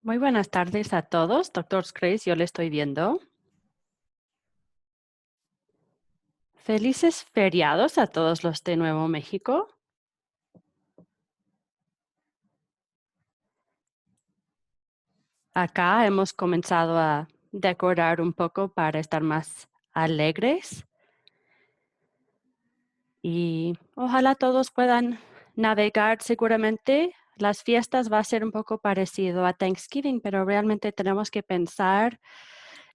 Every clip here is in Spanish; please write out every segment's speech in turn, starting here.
Muy buenas tardes a todos, doctor Grace, yo le estoy viendo. Felices feriados a todos los de Nuevo México. Acá hemos comenzado a decorar un poco para estar más alegres y ojalá todos puedan navegar seguramente. Las fiestas va a ser un poco parecido a Thanksgiving, pero realmente tenemos que pensar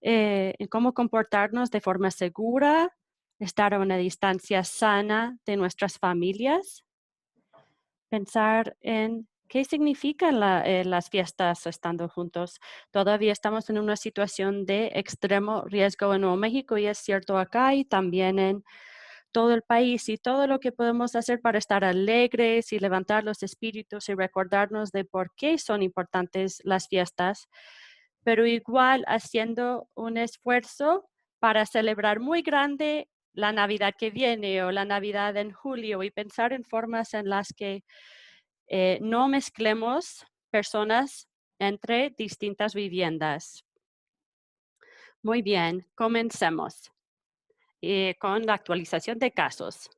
en cómo comportarnos de forma segura, estar a una distancia sana de nuestras familias. Pensar en qué significan las fiestas estando juntos. Todavía estamos en una situación de extremo riesgo en Nuevo México y es cierto acá y también en todo el país y todo lo que podemos hacer para estar alegres y levantar los espíritus y recordarnos de por qué son importantes las fiestas, pero igual haciendo un esfuerzo para celebrar muy grande la Navidad que viene o la Navidad en julio y pensar en formas en las que no mezclemos personas entre distintas viviendas. Muy bien, comencemos con la actualización de casos.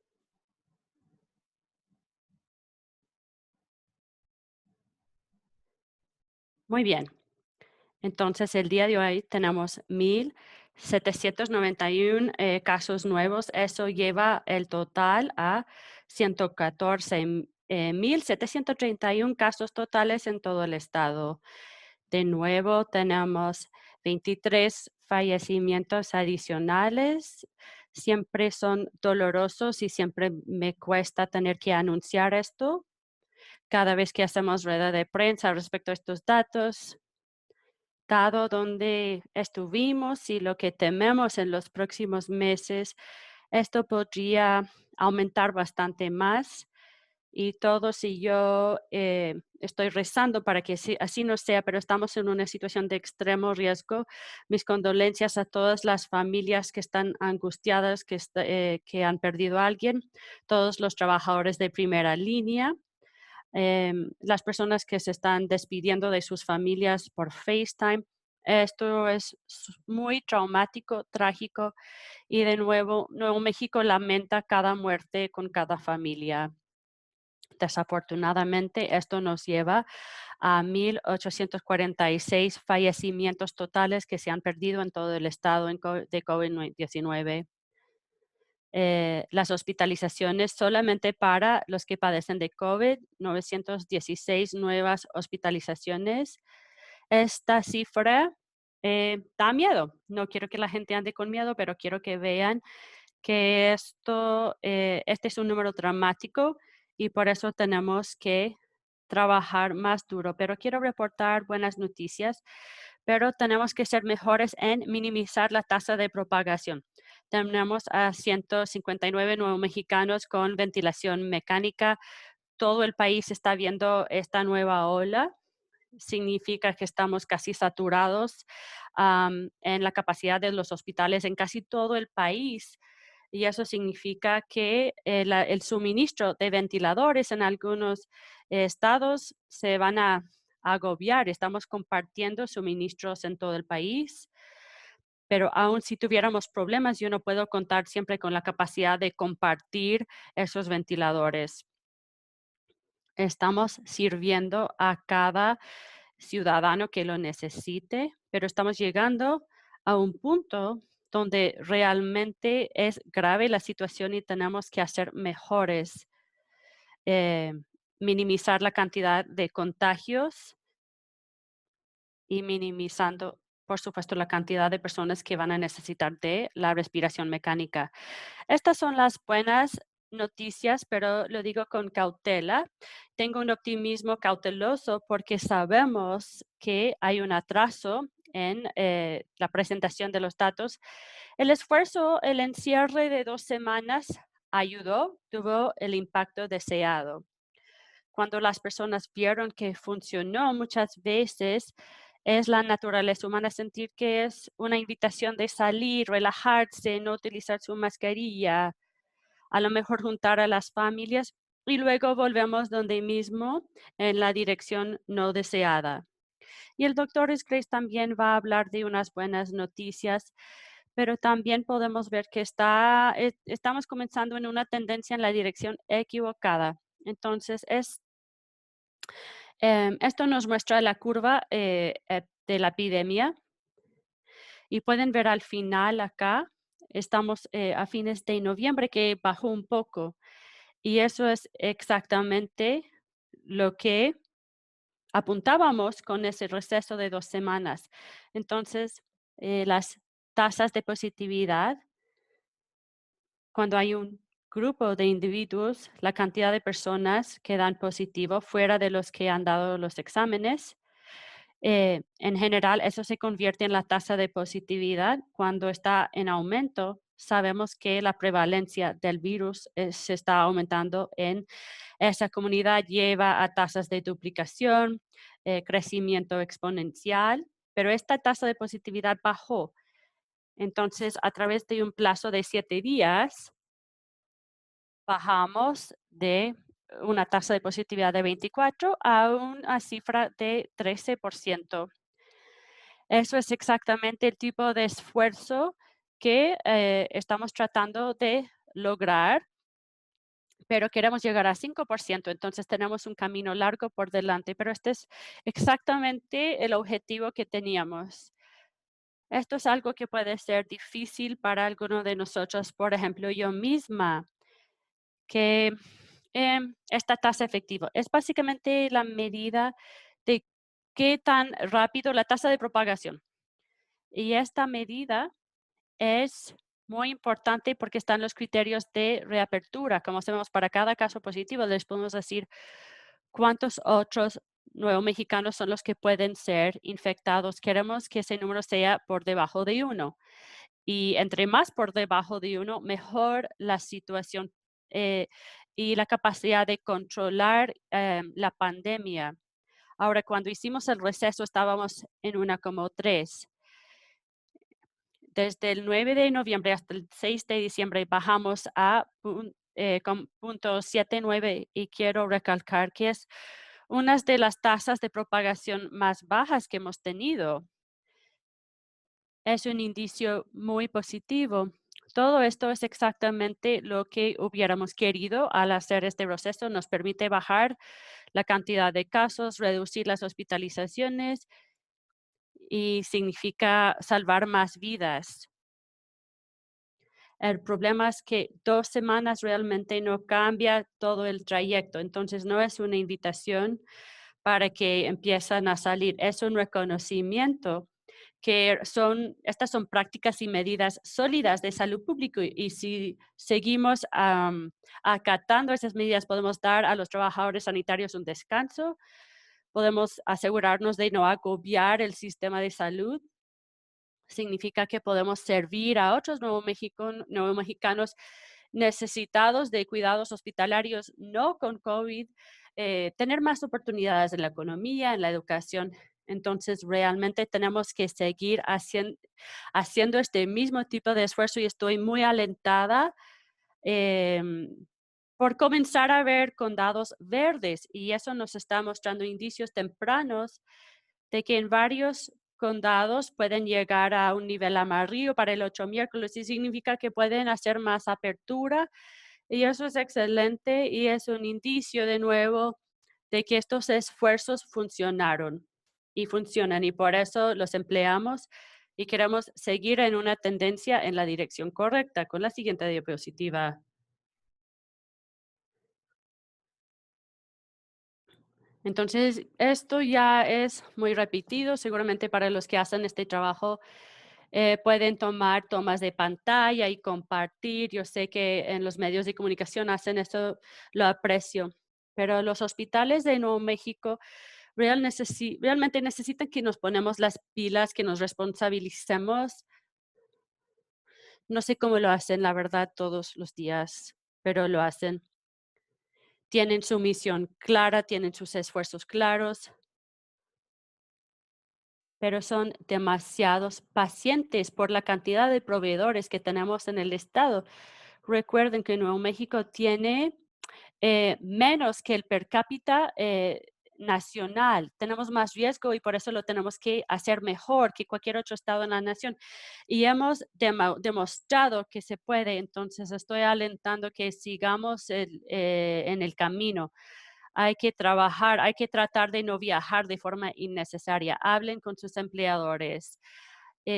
Muy bien, entonces el día de hoy tenemos 1,791 casos nuevos. Eso lleva el total a 114, 1,731 casos totales en todo el estado. De nuevo, tenemos 23 fallecimientos adicionales. Siempre son dolorosos y siempre me cuesta tener que anunciar esto cada vez que hacemos rueda de prensa respecto a estos datos, dado donde estuvimos y lo que tememos en los próximos meses, esto podría aumentar bastante más y todos y yo estoy rezando para que así no sea, pero estamos en una situación de extremo riesgo. Mis condolencias a todas las familias que están angustiadas, que han perdido a alguien, todos los trabajadores de primera línea, las personas que se están despidiendo de sus familias por FaceTime. Esto es muy traumático, trágico y de nuevo, Nuevo México lamenta cada muerte con cada familia. Desafortunadamente, esto nos lleva a 1,846 fallecimientos totales que se han perdido en todo el estado de COVID-19. Las hospitalizaciones solamente para los que padecen de COVID, 916 nuevas hospitalizaciones. Esta cifra da miedo. No quiero que la gente ande con miedo, pero quiero que vean que este es un número dramático y por eso tenemos que trabajar más duro. Pero quiero reportar buenas noticias, pero tenemos que ser mejores en minimizar la tasa de propagación. Tenemos a 159 nuevos mexicanos con ventilación mecánica. Todo el país está viendo esta nueva ola. Significa que estamos casi saturados en la capacidad de los hospitales en casi todo el país. Y eso significa que el suministro de ventiladores en algunos estados se van a agobiar. Estamos compartiendo suministros en todo el país, pero aún si tuviéramos problemas, yo no puedo contar siempre con la capacidad de compartir esos ventiladores. Estamos sirviendo a cada ciudadano que lo necesite, pero estamos llegando a un punto donde realmente es grave la situación y tenemos que hacer mejores, eh, minimizar la cantidad de contagios y minimizando, por supuesto, la cantidad de personas que van a necesitar de la respiración mecánica. Estas son las buenas noticias, pero lo digo con cautela. Tengo un optimismo cauteloso porque sabemos que hay un atraso en la presentación de los datos. El esfuerzo, el encierre de 2 semanas ayudó, tuvo el impacto deseado. Cuando las personas vieron que funcionó muchas veces, es la naturaleza humana sentir que es una invitación de salir, relajarse, no utilizar su mascarilla, a lo mejor juntar a las familias y luego volvemos donde mismo en la dirección no deseada. Y el doctor Grace también va a hablar de unas buenas noticias, pero también podemos ver que estamos comenzando en una tendencia en la dirección equivocada. Entonces, esto nos muestra la curva de la epidemia y pueden ver al final acá, estamos a fines de noviembre que bajó un poco y eso es exactamente lo que apuntábamos con ese receso de 2 semanas. Entonces, las tasas de positividad, cuando hay un grupo de individuos, la cantidad de personas que dan positivo fuera de los que han dado los exámenes, en general, eso se convierte en la tasa de positividad. Cuando está en aumento, sabemos que la prevalencia del virus se está aumentando en esa comunidad, lleva a tasas de duplicación, crecimiento exponencial, pero esta tasa de positividad bajó. Entonces, a través de un plazo de 7 días, bajamos de una tasa de positividad de 24 a una cifra de 13%. Eso es exactamente el tipo de esfuerzo que estamos tratando de lograr, pero queremos llegar a 5%, entonces tenemos un camino largo por delante, pero este es exactamente el objetivo que teníamos. Esto es algo que puede ser difícil para alguno de nosotros, por ejemplo, yo misma, que esta tasa efectiva es básicamente la medida de qué tan rápido la tasa de propagación. Y esta medida es muy importante porque están los criterios de reapertura. Como sabemos, para cada caso positivo les podemos decir cuántos otros nuevos mexicanos son los que pueden ser infectados. Queremos que ese número sea por debajo de 1. Y entre más por debajo de 1, mejor la situación eh, y la capacidad de controlar la pandemia. Ahora, cuando hicimos el receso, estábamos en una como 3. Desde el 9 de noviembre hasta el 6 de diciembre bajamos a con punto 79 y quiero recalcar que es una de las tasas de propagación más bajas que hemos tenido. Es un indicio muy positivo. Todo esto es exactamente lo que hubiéramos querido al hacer este proceso. Nos permite bajar la cantidad de casos, reducir las hospitalizaciones y significa salvar más vidas. El problema es que 2 semanas realmente no cambia todo el trayecto, entonces no es una invitación para que empiezan a salir, es un reconocimiento que estas son prácticas y medidas sólidas de salud pública y si seguimos acatando esas medidas, podemos dar a los trabajadores sanitarios un descanso, podemos asegurarnos de no agobiar el sistema de salud. Significa que podemos servir a otros nuevos mexicanos necesitados de cuidados hospitalarios, no con COVID, tener más oportunidades en la economía, en la educación. Entonces, realmente tenemos que seguir haciendo este mismo tipo de esfuerzo y estoy muy alentada em, por comenzar a ver condados verdes y eso nos está mostrando indicios tempranos de que en varios condados pueden llegar a un nivel amarillo para el 8 miércoles y significa que pueden hacer más apertura y eso es excelente y es un indicio de nuevo de que estos esfuerzos funcionaron y funcionan y por eso los empleamos y queremos seguir en una tendencia en la dirección correcta con la siguiente diapositiva. Entonces, esto ya es muy repetido, seguramente para los que hacen este trabajo pueden tomar tomas de pantalla y compartir. Yo sé que en los medios de comunicación hacen esto, lo aprecio, pero los hospitales de Nuevo México realmente necesitan que nos ponemos las pilas, que nos responsabilicemos. No sé cómo lo hacen, la verdad, todos los días, pero lo hacen. Tienen su misión clara, tienen sus esfuerzos claros, pero son demasiados pacientes por la cantidad de proveedores que tenemos en el estado. Recuerden que Nuevo México tiene menos que el per cápita nacional. Tenemos más riesgo y por eso lo tenemos que hacer mejor que cualquier otro estado en la nación. Y hemos demostrado que se puede. Entonces, estoy alentando que sigamos en el camino. Hay que trabajar, hay que tratar de no viajar de forma innecesaria. Hablen con sus empleadores.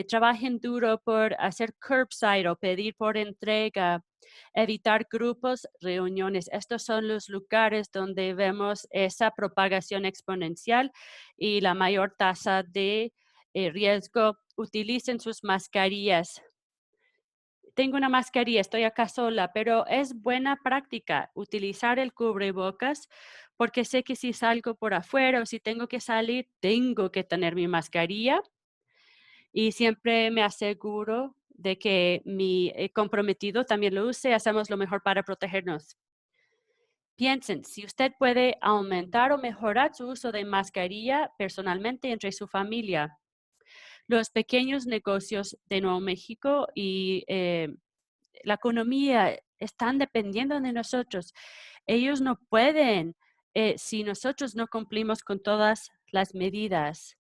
Trabajen duro por hacer curbside o pedir por entrega, evitar grupos, reuniones. Estos son los lugares donde vemos esa propagación exponencial y la mayor tasa de riesgo. Utilicen sus mascarillas. Tengo una mascarilla, estoy acá sola, pero es buena práctica utilizar el cubrebocas porque sé que si salgo por afuera o si tengo que salir, tengo que tener mi mascarilla y siempre me aseguro de que mi comprometido también lo use. Hacemos lo mejor para protegernos. Piensen, si usted puede aumentar o mejorar su uso de mascarilla personalmente entre su familia. Los pequeños negocios de Nuevo México y la economía están dependiendo de nosotros. Ellos no pueden si nosotros no cumplimos con todas las medidas.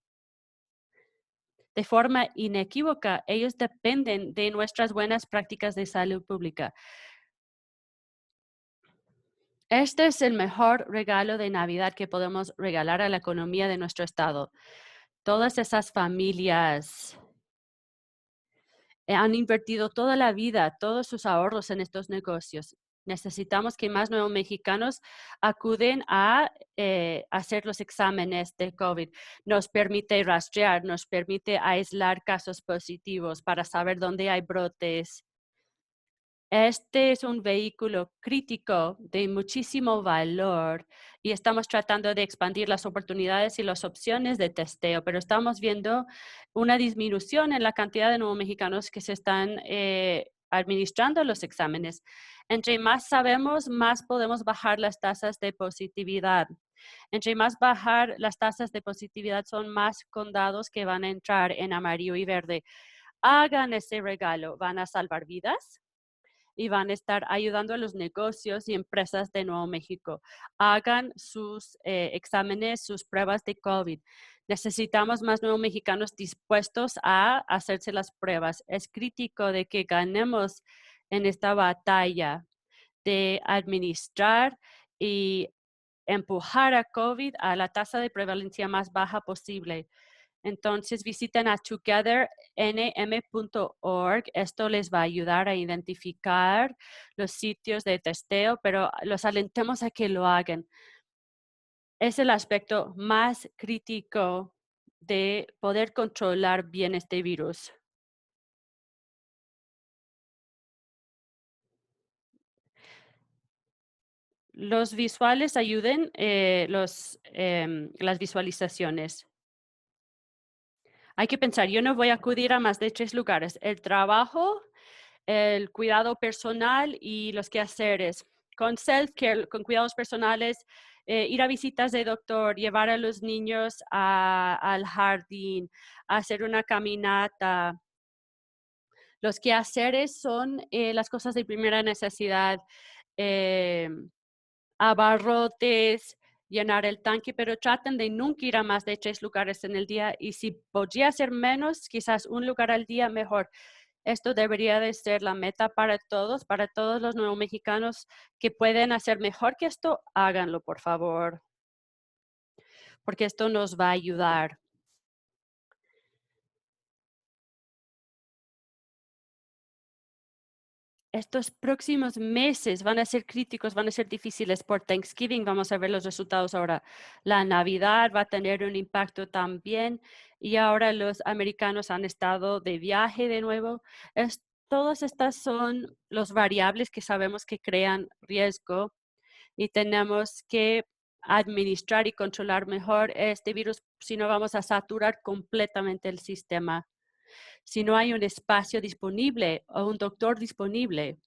De forma inequívoca, ellos dependen de nuestras buenas prácticas de salud pública. Este es el mejor regalo de Navidad que podemos regalar a la economía de nuestro estado. Todas esas familias han invertido toda la vida, todos sus ahorros en estos negocios. Necesitamos que más nuevos mexicanos acuden a hacer los exámenes de COVID. Nos permite rastrear, nos permite aislar casos positivos para saber dónde hay brotes. Este es un vehículo crítico de muchísimo valor y estamos tratando de expandir las oportunidades y las opciones de testeo, pero estamos viendo una disminución en la cantidad de nuevos mexicanos que se están administrando los exámenes. Entre más sabemos, más podemos bajar las tasas de positividad. Entre más bajar las tasas de positividad, son más condados que van a entrar en amarillo y verde. Hagan ese regalo, van a salvar vidas y van a estar ayudando a los negocios y empresas de Nuevo México. Hagan sus exámenes, sus pruebas de COVID. Necesitamos más nuevos mexicanos dispuestos a hacerse las pruebas. Es crítico de que ganemos en esta batalla de administrar y empujar a COVID a la tasa de prevalencia más baja posible. Entonces visiten a togethernm.org. Esto les va a ayudar a identificar los sitios de testeo, pero los alentemos a que lo hagan. Es el aspecto más crítico de poder controlar bien este virus. Los visuales ayuden, las visualizaciones. Hay que pensar, yo no voy a acudir a más de 3 lugares. El trabajo, el cuidado personal y los quehaceres. Con self-care, con cuidados personales, ir a visitas de doctor, llevar a los niños al jardín, hacer una caminata. Los quehaceres son las cosas de primera necesidad, eh, abarrotes, llenar el tanque, pero traten de nunca ir a más de 3 lugares en el día y si podría ser menos, quizás un lugar al día, mejor. Esto debería de ser la meta para todos los nuevos mexicanos que pueden hacer mejor que esto, háganlo, por favor, porque esto nos va a ayudar. Estos próximos meses van a ser críticos, van a ser difíciles. Por Thanksgiving vamos a ver los resultados ahora. La Navidad va a tener un impacto también y ahora los americanos han estado de viaje de nuevo. Todas estas son los variables que sabemos que crean riesgo y tenemos que administrar y controlar mejor este virus, si no vamos a saturar completamente el sistema. Si no hay un espacio disponible o un doctor disponible,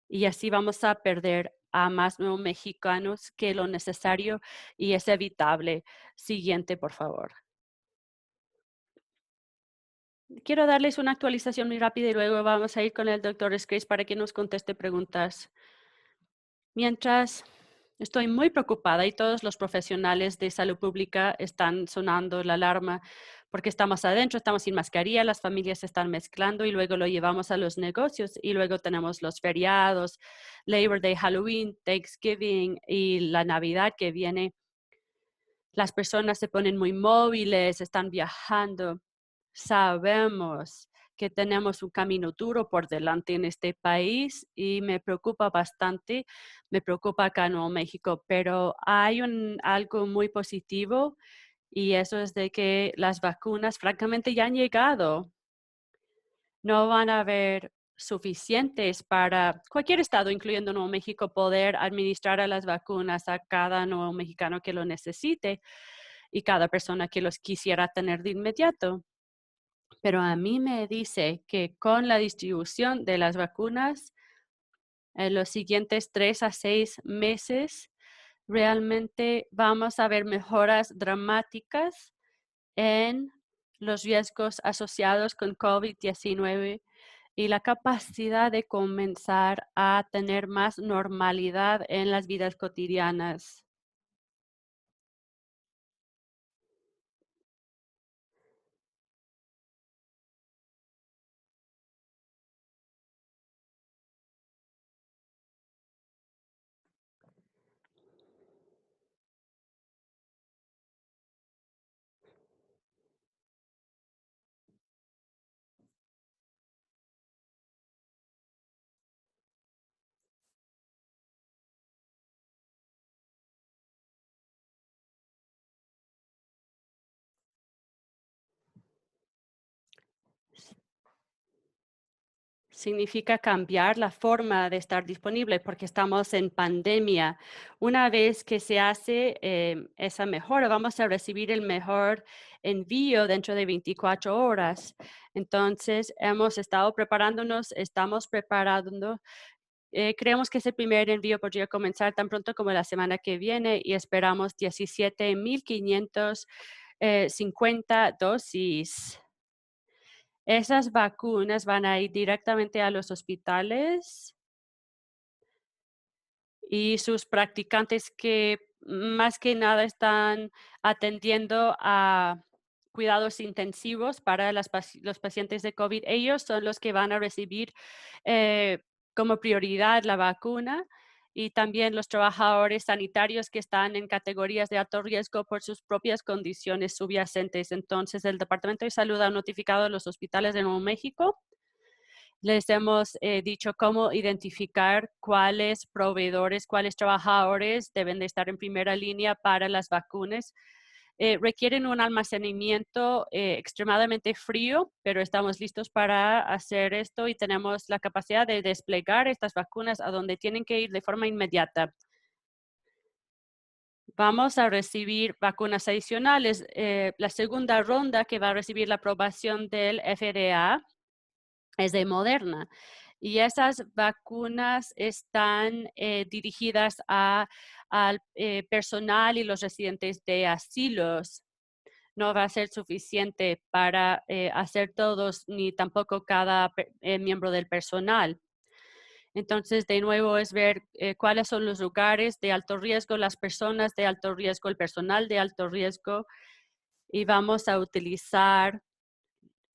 y así vamos a perder a más nuevos mexicanos que lo necesario y es evitable. Siguiente, por favor. Quiero darles una actualización muy rápida y luego vamos a ir con el doctor Scrace para que nos conteste preguntas. Mientras Estoy muy preocupada y todos los profesionales de salud pública están sonando la alarma porque estamos adentro, estamos sin mascarilla, las familias se están mezclando y luego lo llevamos a los negocios y luego tenemos los feriados, Labor Day, Halloween, Thanksgiving y la Navidad que viene. Las personas se ponen muy móviles, están viajando. Sabemos que tenemos un camino duro por delante en este país y me preocupa bastante, me preocupa acá en Nuevo México, pero hay algo muy positivo y eso es de que las vacunas francamente ya han llegado. No van a haber suficientes para cualquier estado, incluyendo Nuevo México, poder administrar a las vacunas a cada nuevo mexicano que lo necesite y cada persona que los quisiera tener de inmediato. Pero a mí me dice que con la distribución de las vacunas en los siguientes 3 a 6 meses, realmente vamos a ver mejoras dramáticas en los riesgos asociados con COVID-19 y la capacidad de comenzar a tener más normalidad en las vidas cotidianas. Significa cambiar la forma de estar disponible porque estamos en pandemia. Una vez que se hace esa mejora, vamos a recibir el mejor envío dentro de 24 horas. Entonces, hemos estado preparándonos, estamos preparando. Creemos que ese primer envío podría comenzar tan pronto como la semana que viene y esperamos 17,550 dosis. Esas vacunas van a ir directamente a los hospitales y sus practicantes que más que nada están atendiendo a cuidados intensivos para los pacientes de COVID. Ellos son los que van a recibir como prioridad la vacuna y también los trabajadores sanitarios que están en categorías de alto riesgo por sus propias condiciones subyacentes. Entonces, el Departamento de Salud ha notificado a los hospitales de Nuevo México. Les hemos dicho cómo identificar cuáles proveedores, cuáles trabajadores deben de estar en primera línea para las vacunas. Requieren un almacenamiento extremadamente frío, pero estamos listos para hacer esto y tenemos la capacidad de desplegar estas vacunas a donde tienen que ir de forma inmediata. Vamos a recibir vacunas adicionales. La segunda ronda que va a recibir la aprobación del FDA es de Moderna. Y esas vacunas están dirigidas al personal y los residentes de asilos. No va a ser suficiente para hacer todos, ni tampoco cada miembro del personal. Entonces, de nuevo, es ver cuáles son los lugares de alto riesgo, las personas de alto riesgo, el personal de alto riesgo, y vamos a utilizar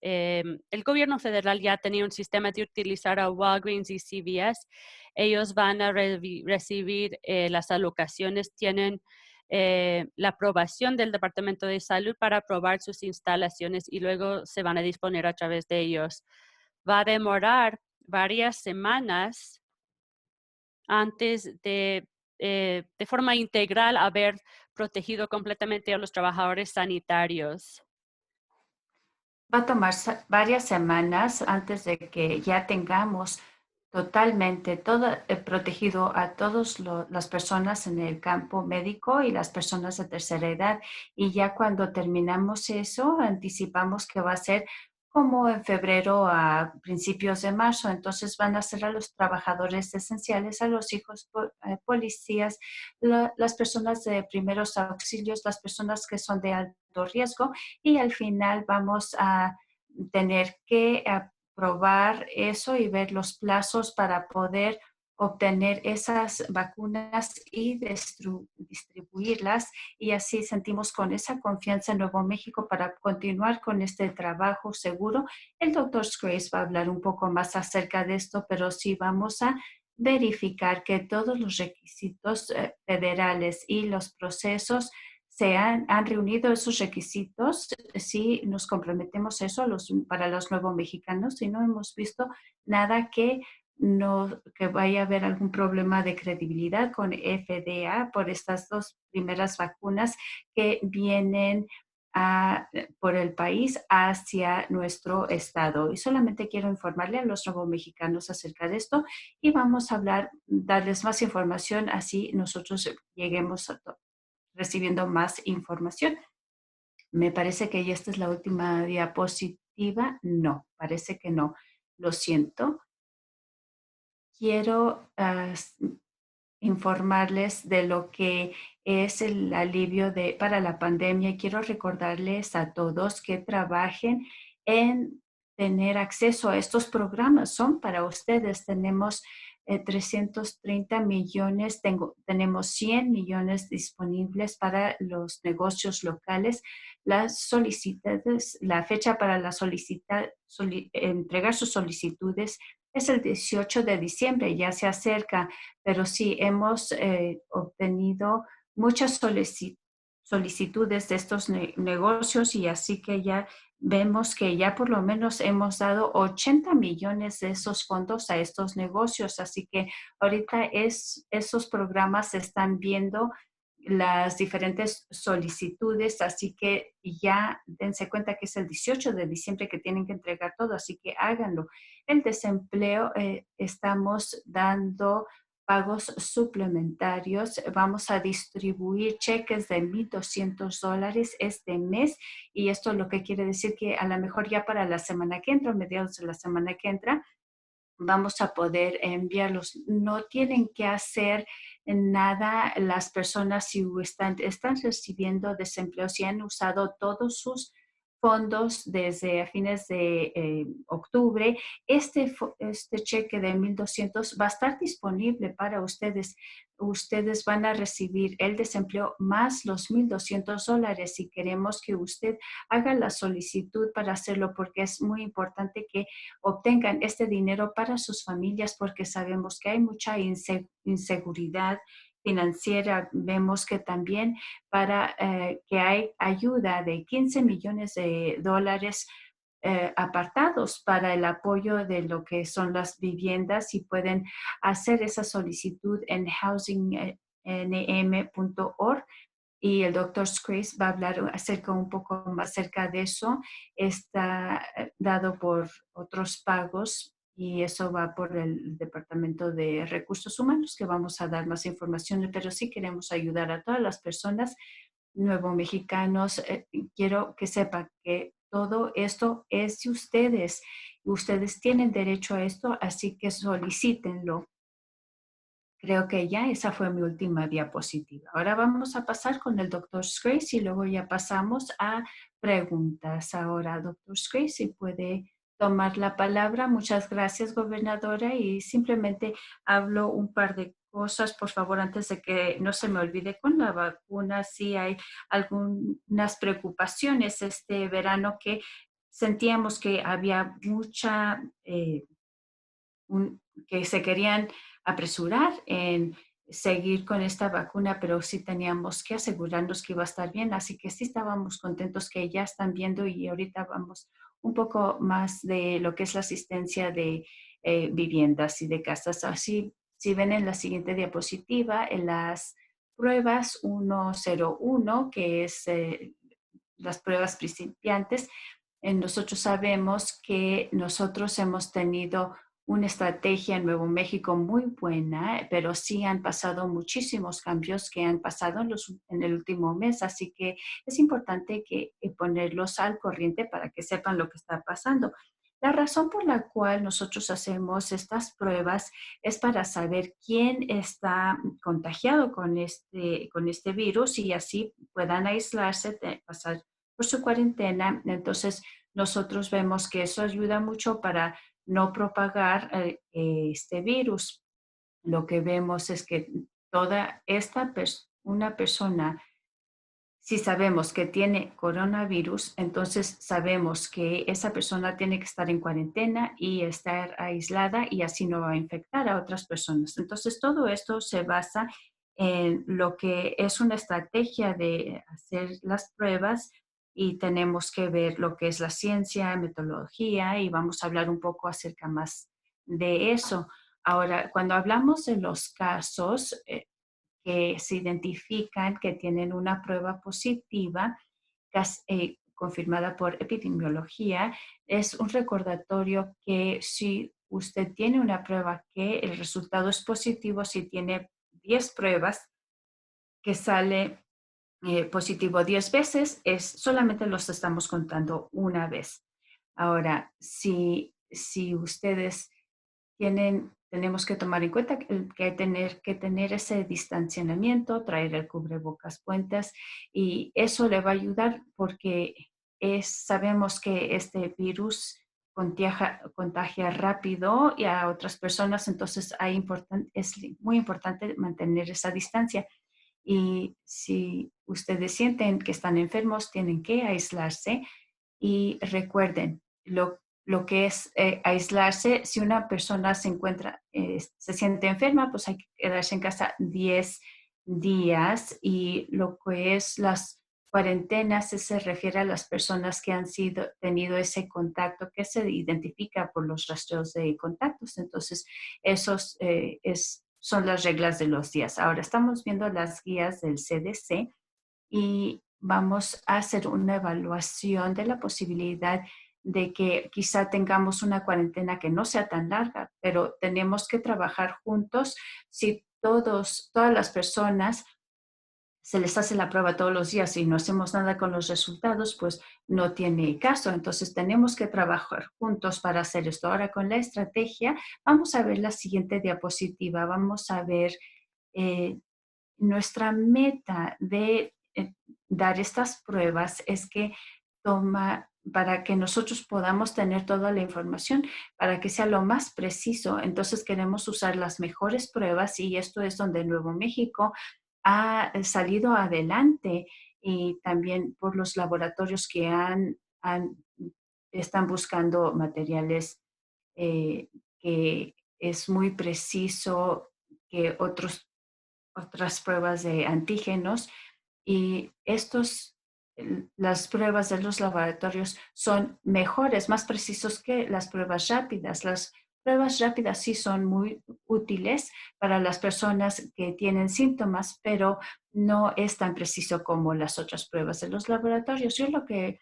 el gobierno federal ya tenía un sistema de utilizar a Walgreens y CVS. Ellos van a recibir las alocaciones, tienen la aprobación del Departamento de Salud para aprobar sus instalaciones y luego se van a disponer a través de ellos. Va a demorar varias semanas antes de forma integral haber protegido completamente a los trabajadores sanitarios. Va a tomar varias semanas antes de que ya tengamos totalmente todo protegido a todas las personas en el campo médico y las personas de tercera edad. Y ya cuando terminamos eso, anticipamos que va a ser como en febrero a principios de marzo. Entonces van a ser a los trabajadores esenciales, a los hijos policías, las personas de primeros auxilios, las personas que son de alto riesgo y al final vamos a tener que probar eso y ver los plazos para poder obtener esas vacunas y distribuirlas y así sentimos con esa confianza en Nuevo México para continuar con este trabajo seguro. El doctor Scrace va a hablar un poco más acerca de esto, pero sí vamos a verificar que todos los requisitos federales y los procesos han reunido esos requisitos. Si nos comprometemos a eso para los nuevos mexicanos y no hemos visto nada que vaya a haber algún problema de credibilidad con FDA por estas dos primeras vacunas que vienen por el país hacia nuestro estado. Y solamente quiero informarle a los nuevos mexicanos acerca de esto y vamos a darles más información así nosotros lleguemos recibiendo más información. Me parece que ya esta es la última diapositiva. No, parece que no. Lo siento. Quiero informarles de lo que es el alivio para la pandemia y quiero recordarles a todos que trabajen en tener acceso a estos programas. Son para ustedes. Tenemos 330 millones, tenemos 100 millones disponibles para los negocios locales. La fecha para entregar sus solicitudes es el 18 de diciembre, ya se acerca, pero sí hemos obtenido muchas solicitudes de estos negocios y así que ya vemos que ya por lo menos hemos dado 80 millones de esos fondos a estos negocios. Así que ahorita esos programas están viendo las diferentes solicitudes, así que ya dense cuenta que es el 18 de diciembre que tienen que entregar todo, así que háganlo. El desempleo, estamos dando pagos suplementarios. Vamos a distribuir cheques de $1,200 este mes y esto lo que quiere decir que a lo mejor ya para la semana que entra, mediados de la semana que entra, vamos a poder enviarlos. No tienen que hacer nada las personas si están recibiendo desempleo, si han usado todos sus fondos desde a fines de octubre. Este cheque de 1,200 va a estar disponible para ustedes. Ustedes van a recibir el desempleo más los $1,200 y queremos que usted haga la solicitud para hacerlo porque es muy importante que obtengan este dinero para sus familias porque sabemos que hay mucha inseguridad financiera. Vemos que también para que hay ayuda de 15 millones de dólares apartados para el apoyo de lo que son las viviendas y pueden hacer esa solicitud en housingnm.org y el doctor Scrace va a hablar un poco más acerca de eso. Está dado por otros pagos y eso va por el Departamento de Recursos Humanos, que vamos a dar más información, pero sí queremos ayudar a todas las personas nuevo mexicanos. Quiero que sepan que todo esto es de ustedes. Ustedes tienen derecho a esto, así que solicítenlo. Creo que ya esa fue mi última diapositiva. Ahora vamos a pasar con el doctor Scrace y luego ya pasamos a preguntas. Ahora, doctor Scrace, si puede tomar la palabra. Muchas gracias, gobernadora. Y simplemente hablo un par de cosas, por favor, antes de que no se me olvide con la vacuna. Sí hay algunas preocupaciones este verano que sentíamos que había que se querían apresurar en seguir con esta vacuna, pero sí teníamos que asegurarnos que iba a estar bien. Así que sí estábamos contentos que ya están viendo y ahorita vamos un poco más de lo que es la asistencia de viviendas y de casas. Así, si ven en la siguiente diapositiva, en las pruebas 101, que es las pruebas principiantes, nosotros sabemos que nosotros hemos tenido una estrategia en Nuevo México muy buena, pero sí han pasado muchísimos cambios que han pasado en el último mes, así que es importante ponerlos al corriente para que sepan lo que está pasando. La razón por la cual nosotros hacemos estas pruebas es para saber quién está contagiado con este virus y así puedan aislarse, pasar por su cuarentena. Entonces, nosotros vemos que eso ayuda mucho para no propagar este virus. lo que vemos es que toda una persona, si sabemos que tiene coronavirus, entonces sabemos que esa persona tiene que estar en cuarentena y estar aislada y así no va a infectar a otras personas. Entonces, todo esto se basa en lo que es una estrategia de hacer las pruebas y tenemos que ver lo que es la ciencia, metodología y vamos a hablar un poco acerca más de eso. Ahora, cuando hablamos de los casos, que se identifican que tienen una prueba positiva confirmada por epidemiología, es un recordatorio que si usted tiene una prueba que el resultado es positivo, si tiene 10 pruebas que sale positivo 10 veces, solamente los estamos contando una vez. Ahora, si ustedes tenemos que tomar en cuenta que tener que tener ese distanciamiento, traer el cubrebocas puestas y eso le va a ayudar porque sabemos que este virus contagia rápido y a otras personas, entonces es muy importante mantener esa distancia. Y si ustedes sienten que están enfermos, tienen que aislarse y recuerden lo que es aislarse. Si una persona se siente enferma, pues hay que quedarse en casa 10 días y lo que es las cuarentenas se refiere a las personas que han tenido ese contacto que se identifica por los rastreos de contactos. Entonces, son las reglas de los días. Ahora estamos viendo las guías del CDC y vamos a hacer una evaluación de la posibilidad de que quizá tengamos una cuarentena que no sea tan larga, pero tenemos que trabajar juntos. Si todas las personas se les hace la prueba todos los días y no hacemos nada con los resultados, pues no tiene caso. Entonces tenemos que trabajar juntos para hacer esto. Ahora con la estrategia, vamos a ver la siguiente diapositiva. Vamos a ver eh, nuestra meta de dar estas pruebas es que para que nosotros podamos tener toda la información, para que sea lo más preciso. Entonces queremos usar las mejores pruebas y esto es donde Nuevo México ha salido adelante y también por los laboratorios que están buscando materiales que es muy preciso que otras pruebas de antígenos y las pruebas de los laboratorios son mejores, más precisos que las pruebas rápidas. Las pruebas rápidas sí son muy útiles para las personas que tienen síntomas, pero no es tan preciso como las otras pruebas de los laboratorios. Yo lo que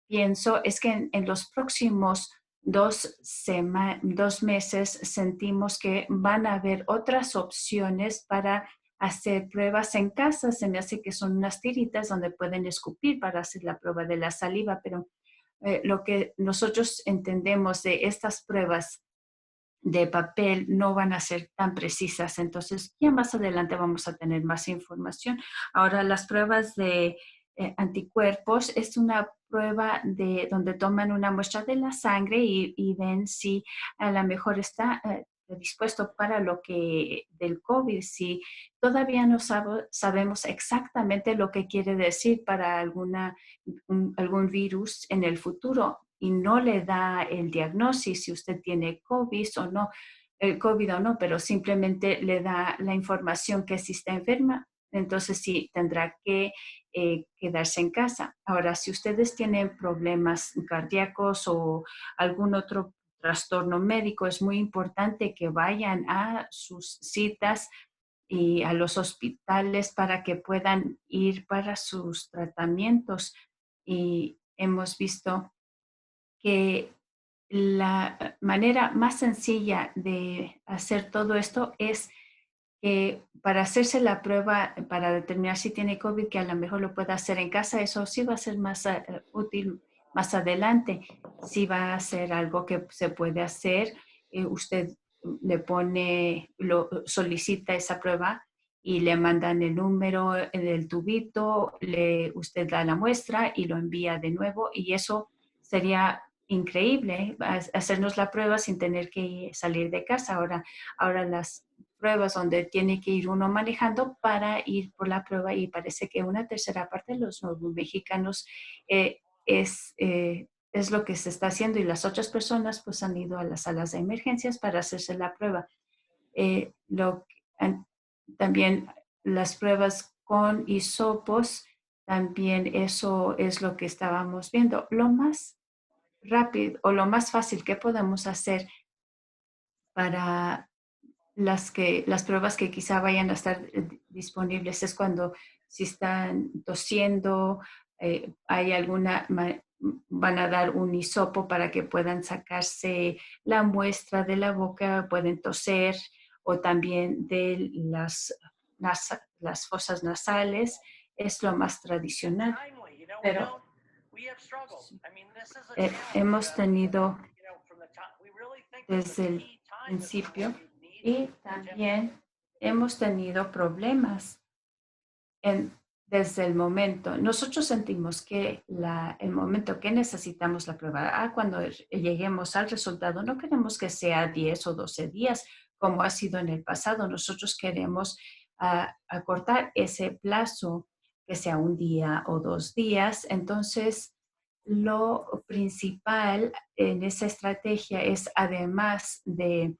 pienso es que en los próximos 2 meses sentimos que van a haber otras opciones para hacer pruebas en casa. Se me hace que son unas tiritas donde pueden escupir para hacer la prueba de la saliva, pero lo que nosotros entendemos de estas pruebas de papel no van a ser tan precisas. Entonces, ya más adelante vamos a tener más información. Ahora, las pruebas de anticuerpos es una prueba de donde toman una muestra de la sangre y ven si a lo mejor está dispuesto para lo que del COVID. Si todavía no sabemos exactamente lo que quiere decir para algún virus en el futuro y no le da el diagnóstico si usted tiene COVID o no, el COVID o no, pero simplemente le da la información que si está enferma, entonces sí tendrá que quedarse en casa. Ahora, si ustedes tienen problemas cardíacos o algún otro trastorno médico, es muy importante que vayan a sus citas y a los hospitales para que puedan ir para sus tratamientos. Y hemos visto que la manera más sencilla de hacer todo esto es que para hacerse la prueba, para determinar si tiene COVID, que a lo mejor lo pueda hacer en casa, eso sí va a ser más útil más adelante. Sí va a ser algo que se puede hacer. Usted solicita esa prueba y le mandan el número en el tubito, usted da la muestra y lo envía de nuevo y eso sería increíble, hacernos la prueba sin tener que salir de casa. Ahora las pruebas donde tiene que ir uno manejando para ir por la prueba y parece que una tercera parte de los nuevos mexicanos es lo que se está haciendo y las otras personas pues han ido a las salas de emergencias para hacerse la prueba. Eh, lo, an- También las pruebas con hisopos, también eso es lo que estábamos viendo. Lo más rápido o lo más fácil que podemos hacer para las pruebas que quizá vayan a estar disponibles es cuando si están tosiendo, hay van a dar un hisopo para que puedan sacarse la muestra de la boca, pueden toser o también de las fosas nasales, es lo más tradicional. Pero hemos tenido desde el principio y también hemos tenido problemas desde el momento. Nosotros sentimos que el momento que necesitamos la prueba, cuando lleguemos al resultado, no queremos que sea 10 o 12 días como ha sido en el pasado. Nosotros queremos acortar ese plazo, que sea un día o 2 días. Entonces, lo principal en esa estrategia es, además de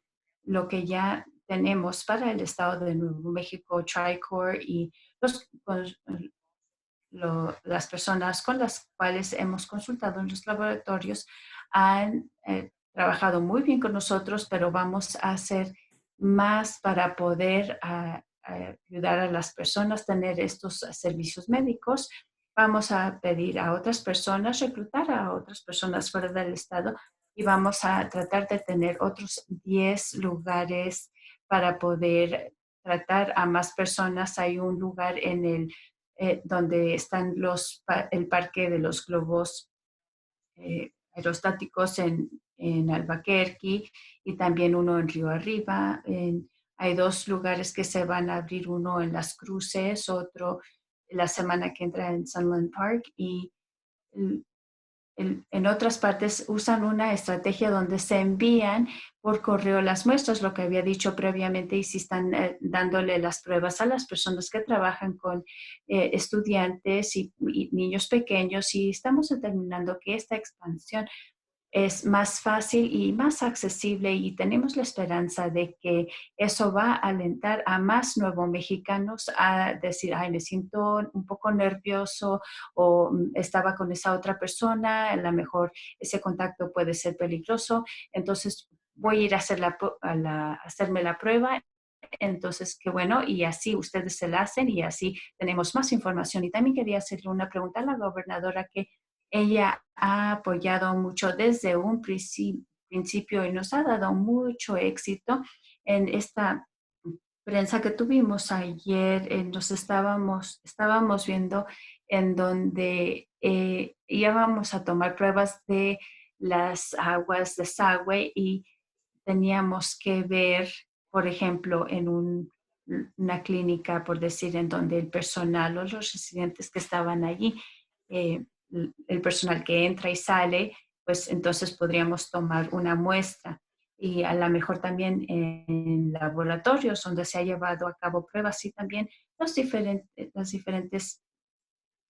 lo que ya tenemos para el estado de Nuevo México, TriCore y con las personas con las cuales hemos consultado en los laboratorios han trabajado muy bien con nosotros, pero vamos a hacer más para poder ayudar a las personas a tener estos servicios médicos. Vamos a pedir a otras personas, reclutar a otras personas fuera del estado y vamos a tratar de tener otros 10 lugares para poder tratar a más personas. Hay un lugar en donde están el parque de los globos aerostáticos en Albuquerque y también uno en Río Arriba. Hay 2 lugares que se van a abrir, uno en Las Cruces, otro la semana que entra en Sunland Park y en otras partes usan una estrategia donde se envían por correo las muestras, lo que había dicho previamente, y si están dándole las pruebas a las personas que trabajan con estudiantes y niños pequeños, y estamos determinando que esta expansión es más fácil y más accesible y tenemos la esperanza de que eso va a alentar a más nuevos mexicanos a decir, ay, me siento un poco nervioso o estaba con esa otra persona, a lo mejor ese contacto puede ser peligroso, entonces voy a ir a hacerme la prueba. Entonces, qué bueno, y así ustedes se la hacen y así tenemos más información. Y también quería hacerle una pregunta a la gobernadora que ella ha apoyado mucho desde un principio y nos ha dado mucho éxito en esta prensa que tuvimos ayer. Estábamos viendo en donde íbamos a tomar pruebas de las aguas de desagüe y teníamos que ver, por ejemplo, en una clínica, por decir, en donde el personal o los residentes que estaban allí, eh, el personal que entra y sale, pues entonces podríamos tomar una muestra. Y a lo mejor también en laboratorios donde se ha llevado a cabo pruebas y también las diferentes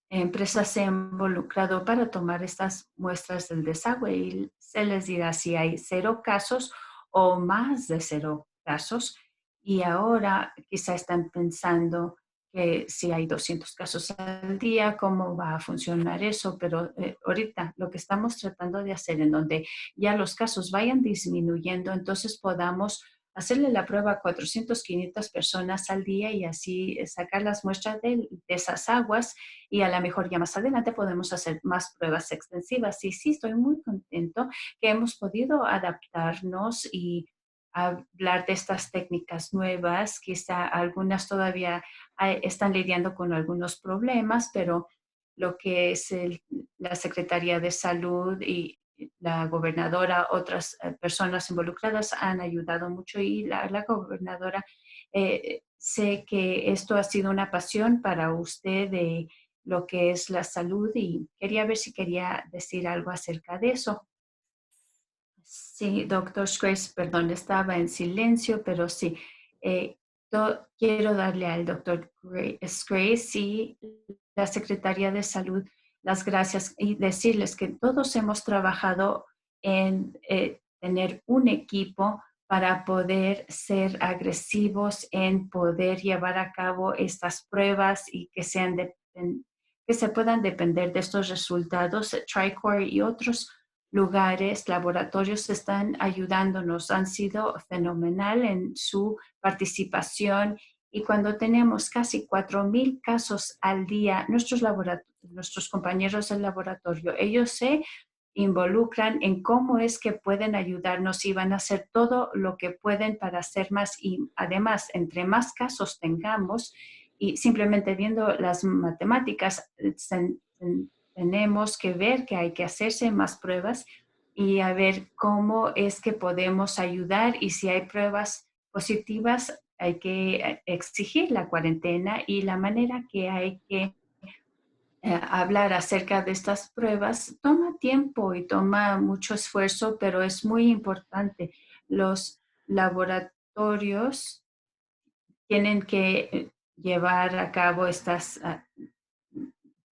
empresas se han involucrado para tomar estas muestras del desagüe y se les dirá si hay 0 casos o más de 0 casos. Y ahora quizá están pensando que si hay 200 casos al día, ¿cómo va a funcionar eso? Pero ahorita lo que estamos tratando de hacer en donde ya los casos vayan disminuyendo, entonces podamos hacerle la prueba a 400, 500 personas al día y así sacar las muestras de esas aguas y a lo mejor ya más adelante podemos hacer más pruebas extensivas. Y sí, estoy muy contento que hemos podido adaptarnos y hablar de estas técnicas nuevas. Quizá algunas todavía están lidiando con algunos problemas, pero lo que es la Secretaría de Salud y la gobernadora, otras personas involucradas han ayudado mucho y la gobernadora, sé que esto ha sido una pasión para usted de lo que es la salud y quería ver si quería decir algo acerca de eso. Sí, doctor Grace, perdón, estaba en silencio, pero sí, quiero darle al doctor Grace y la Secretaría de Salud las gracias y decirles que todos hemos trabajado en tener un equipo para poder ser agresivos en poder llevar a cabo estas pruebas y que que se puedan depender de estos resultados. TriCore y otros lugares, laboratorios están ayudándonos, han sido fenomenal en su participación y cuando tenemos casi 4,000 casos al día, nuestros compañeros del laboratorio, ellos se involucran en cómo es que pueden ayudarnos y van a hacer todo lo que pueden para hacer más y además, entre más casos tengamos y simplemente viendo las matemáticas, tenemos que ver que hay que hacerse más pruebas y a ver cómo es que podemos ayudar y si hay pruebas positivas, hay que exigir la cuarentena y la manera que hay que hablar acerca de estas pruebas toma tiempo y toma mucho esfuerzo, pero es muy importante. Los laboratorios tienen que llevar a cabo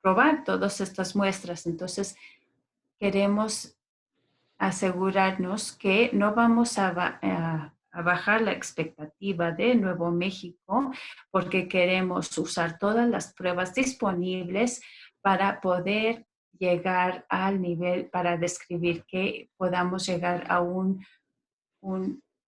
probar todas estas muestras. Entonces, queremos asegurarnos que no vamos a bajar la expectativa de Nuevo México porque queremos usar todas las pruebas disponibles para poder llegar al nivel, para describir que podamos llegar a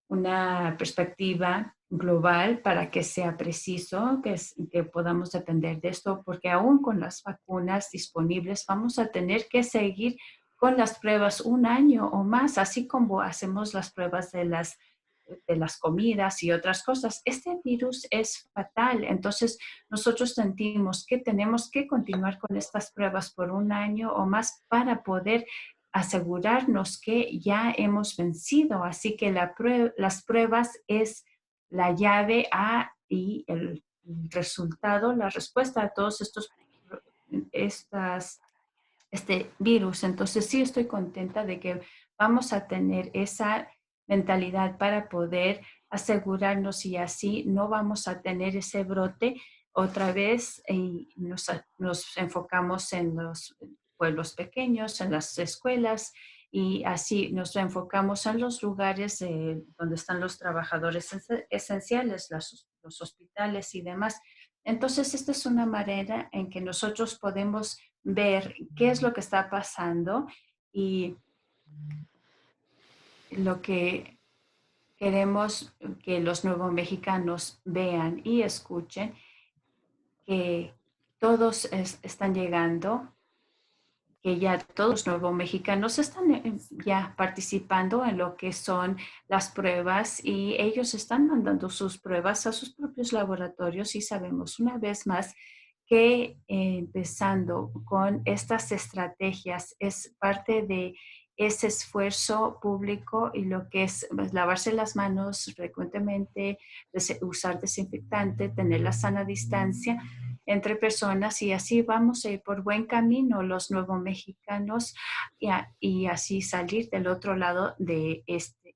una perspectiva global para que sea preciso, que podamos depender de esto, porque aún con las vacunas disponibles vamos a tener que seguir con las pruebas un año o más, así como hacemos las pruebas de las comidas y otras cosas. Este virus es fatal, entonces nosotros sentimos que tenemos que continuar con estas pruebas por un año o más para poder asegurarnos que ya hemos vencido. Así que las pruebas es la llave y el resultado, la respuesta a todos este virus. Entonces sí estoy contenta de que vamos a tener esa mentalidad para poder asegurarnos y así no vamos a tener ese brote otra vez y nos enfocamos en los pueblos pequeños, en las escuelas y así nos enfocamos en los lugares donde están los trabajadores esenciales, los hospitales y demás. Entonces, esta es una manera en que nosotros podemos ver qué es lo que está pasando y lo que queremos que los nuevos mexicanos vean y escuchen, que todos están llegando, que ya todos los nuevos mexicanos están ya participando en lo que son las pruebas y ellos están mandando sus pruebas a sus propios laboratorios y sabemos una vez más que empezando con estas estrategias es parte de ese esfuerzo público y lo que es pues, lavarse las manos frecuentemente, usar desinfectante, tener la sana distancia entre personas y así vamos a ir por buen camino los nuevos mexicanos y así salir del otro lado de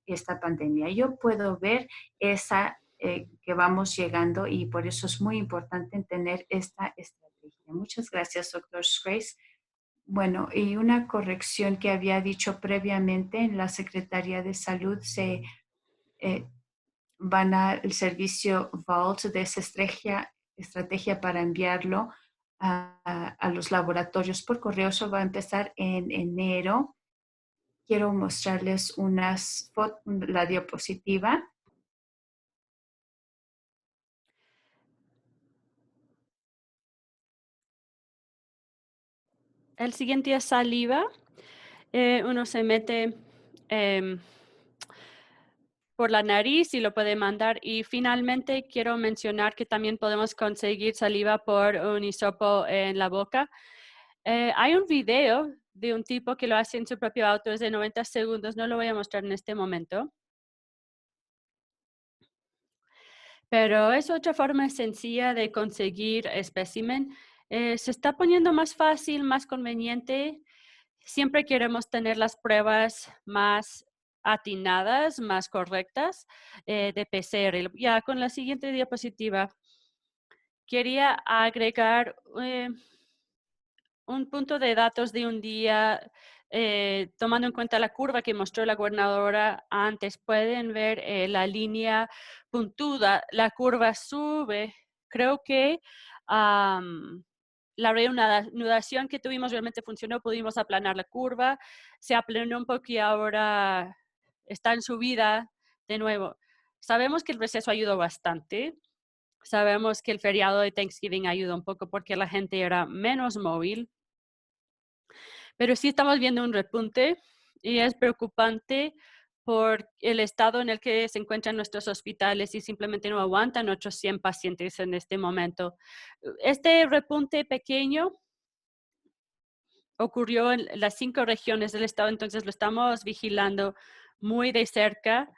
esta pandemia. Yo puedo ver que vamos llegando y por eso es muy importante tener esta estrategia. Muchas gracias, doctor Grace. Bueno, y una corrección que había dicho previamente en la Secretaría de Salud eh, van al servicio Vault de esa estrategia para enviarlo a los laboratorios por correo. Eso va a empezar en enero. Quiero mostrarles la diapositiva. El siguiente es saliva. Uno se mete por la nariz y lo puede mandar. Y finalmente quiero mencionar que también podemos conseguir saliva por un hisopo en la boca. Hay un video de un tipo que lo hace en su propio auto, es de 90 segundos, no lo voy a mostrar en este momento. Pero es otra forma sencilla de conseguir espécimen. Se está poniendo más fácil, más conveniente. Siempre queremos tener las pruebas más atinadas, más correctas de PCR. Ya con la siguiente diapositiva, quería agregar un punto de datos de un día, tomando en cuenta la curva que mostró la gobernadora antes. Pueden ver la línea puntuda, la curva sube. Creo que la reanudación que tuvimos realmente funcionó, pudimos aplanar la curva, se aplanó un poco y ahora está en subida de nuevo. Sabemos que el receso ayudó bastante. Sabemos que el feriado de Thanksgiving ayudó un poco porque la gente era menos móvil, pero sí estamos viendo un repunte y es preocupante por el estado en el que se encuentran nuestros hospitales y simplemente no aguantan otros 100 pacientes en este momento. Este repunte pequeño ocurrió en las 5 regiones del estado, entonces lo estamos vigilando muy de cerca.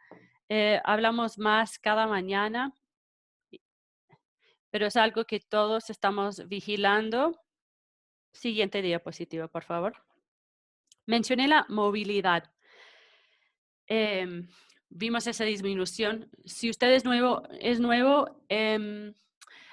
Hablamos más cada mañana, pero es algo que todos estamos vigilando. Siguiente diapositiva, por favor. Mencioné la movilidad. Em, Vimos esa disminución. Si usted es nuevo,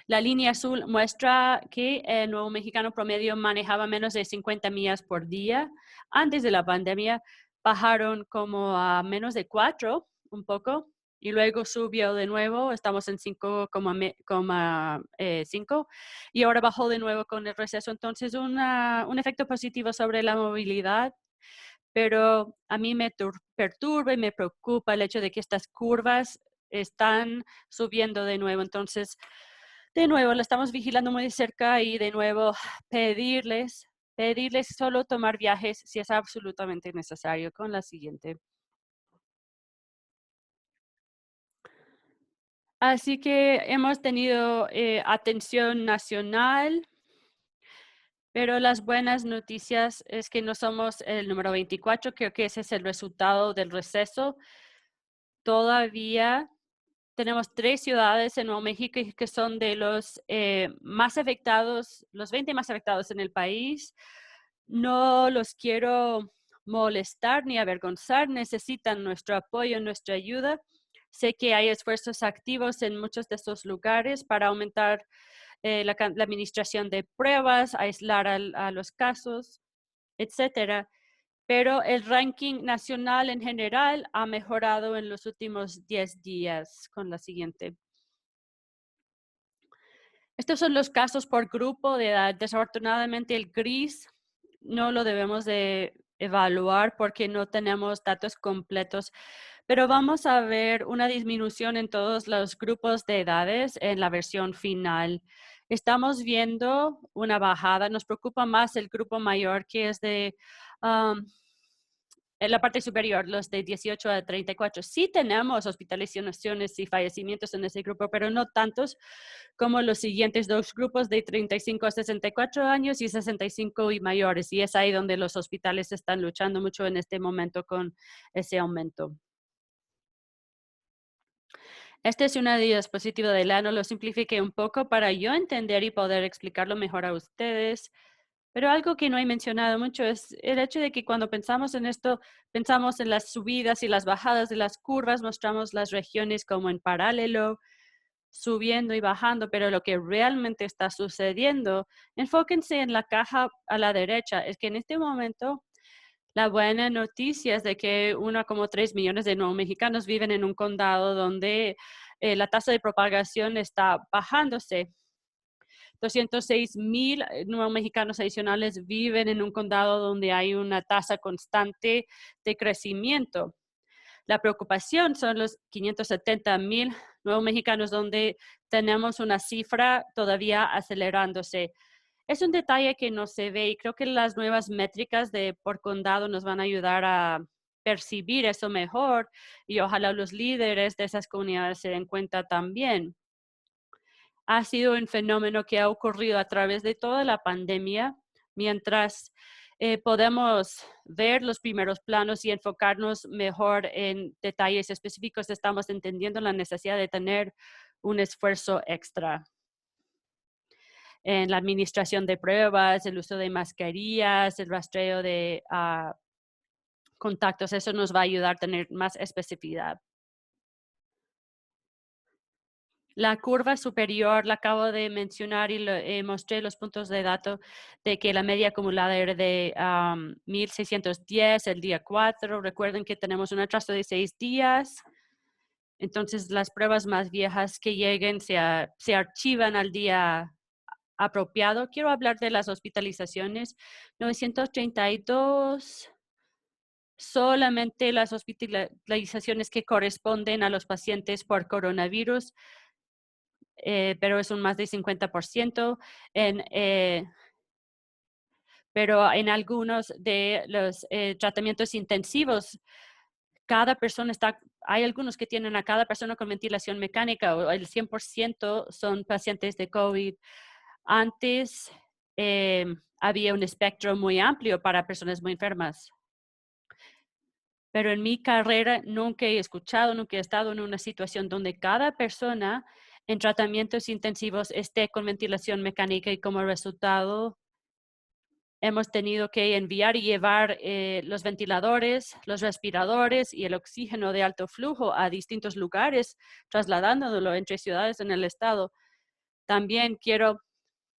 la línea azul muestra que el nuevo mexicano promedio manejaba menos de 50 millas por día. Antes de la pandemia bajaron como a menos de 4, un poco, y luego subió de nuevo. Estamos en 5,5 y ahora bajó de nuevo con el receso. Entonces, un efecto positivo sobre la movilidad, pero a mí me perturba y me preocupa el hecho de que estas curvas están subiendo de nuevo. Entonces, de nuevo, la estamos vigilando muy de cerca y de nuevo pedirles solo tomar viajes si es absolutamente necesario. Con la siguiente. Así que hemos tenido atención nacional, pero las buenas noticias es que no somos el número 24, creo que ese es el resultado del receso. Todavía tenemos 3 ciudades en Nuevo México que son de los más afectados, los 20 más afectados en el país. No los quiero molestar ni avergonzar, necesitan nuestro apoyo, nuestra ayuda. Sé que hay esfuerzos activos en muchos de estos lugares para aumentar la administración de pruebas, aislar a los casos, etcétera. Pero el ranking nacional en general ha mejorado en los últimos 10 días. Con la siguiente. Estos son los casos por grupo de edad. Desafortunadamente el gris no lo debemos de evaluar porque no tenemos datos completos, pero vamos a ver una disminución en todos los grupos de edades en la versión final. Estamos viendo una bajada. Nos preocupa más el grupo mayor, que es de en la parte superior, los de 18 a 34. Sí tenemos hospitalizaciones y fallecimientos en ese grupo, pero no tantos como los siguientes 2 grupos de 35 a 64 años y 65 y mayores. Y es ahí donde los hospitales están luchando mucho en este momento con ese aumento. Esta es una diapositiva del ano, lo simplifiqué un poco para yo entender y poder explicarlo mejor a ustedes. Pero algo que no he mencionado mucho es el hecho de que cuando pensamos en esto, pensamos en las subidas y las bajadas de las curvas, mostramos las regiones como en paralelo, subiendo y bajando, pero lo que realmente está sucediendo, enfóquense en la caja a la derecha, es que en este momento la buena noticia es de que 1,3 millones de nuevos mexicanos viven en un condado donde la tasa de propagación está bajándose. 206,000 nuevos mexicanos adicionales viven en un condado donde hay una tasa constante de crecimiento. La preocupación son los 570,000 nuevos mexicanos donde tenemos una cifra todavía acelerándose. Es un detalle que no se ve y creo que las nuevas métricas de por condado nos van a ayudar a percibir eso mejor y ojalá los líderes de esas comunidades se den cuenta también. Ha sido un fenómeno que ha ocurrido a través de toda la pandemia, mientras podemos ver los primeros planos y enfocarnos mejor en detalles específicos, estamos entendiendo la necesidad de tener un esfuerzo extra en la administración de pruebas, el uso de mascarillas, el rastreo de contactos. Eso nos va a ayudar a tener más especificidad. La curva superior la acabo de mencionar y mostré los puntos de datos de que la media acumulada era de 1,610 el día 4. Recuerden que tenemos un atraso de 6 días. Entonces, las pruebas más viejas que lleguen se archivan al día apropiado. Quiero hablar de las hospitalizaciones. 932, solamente las hospitalizaciones que corresponden a los pacientes por coronavirus, pero es un más de 50%. Pero en algunos de los tratamientos intensivos, hay algunos que tienen a cada persona con ventilación mecánica, o el 100% son pacientes de COVID. Antes había un espectro muy amplio para personas muy enfermas. Pero en mi carrera nunca he escuchado, nunca he estado en una situación donde cada persona en tratamientos intensivos esté con ventilación mecánica y como resultado hemos tenido que enviar y llevar los ventiladores, los respiradores y el oxígeno de alto flujo a distintos lugares, trasladándolo entre ciudades en el estado. También quiero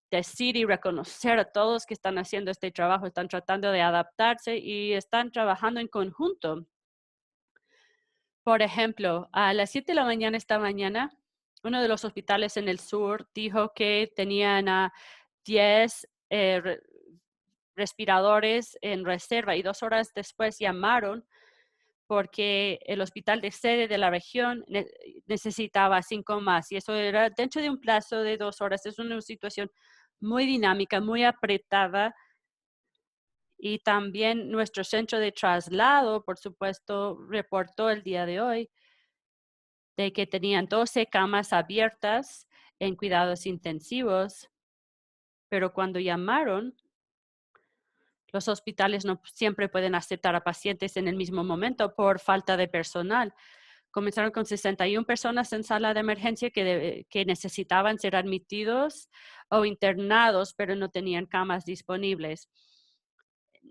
decir y reconocer a todos que están haciendo este trabajo, están tratando de adaptarse y están trabajando en conjunto. Por ejemplo, a las 7 de la mañana esta mañana, uno de los hospitales en el sur dijo que tenían a 10 respiradores en reserva y 2 horas después llamaron porque el hospital de sede de la región necesitaba 5 más y eso era dentro de un plazo de 2 horas. Es una situación muy dinámica, muy apretada y también nuestro centro de traslado, por supuesto, reportó el día de hoy de que tenían 12 camas abiertas en cuidados intensivos, pero cuando llamaron, los hospitales no siempre pueden aceptar a pacientes en el mismo momento por falta de personal. Comenzaron con 61 personas en sala de emergencia que necesitaban ser admitidos o internados, pero no tenían camas disponibles.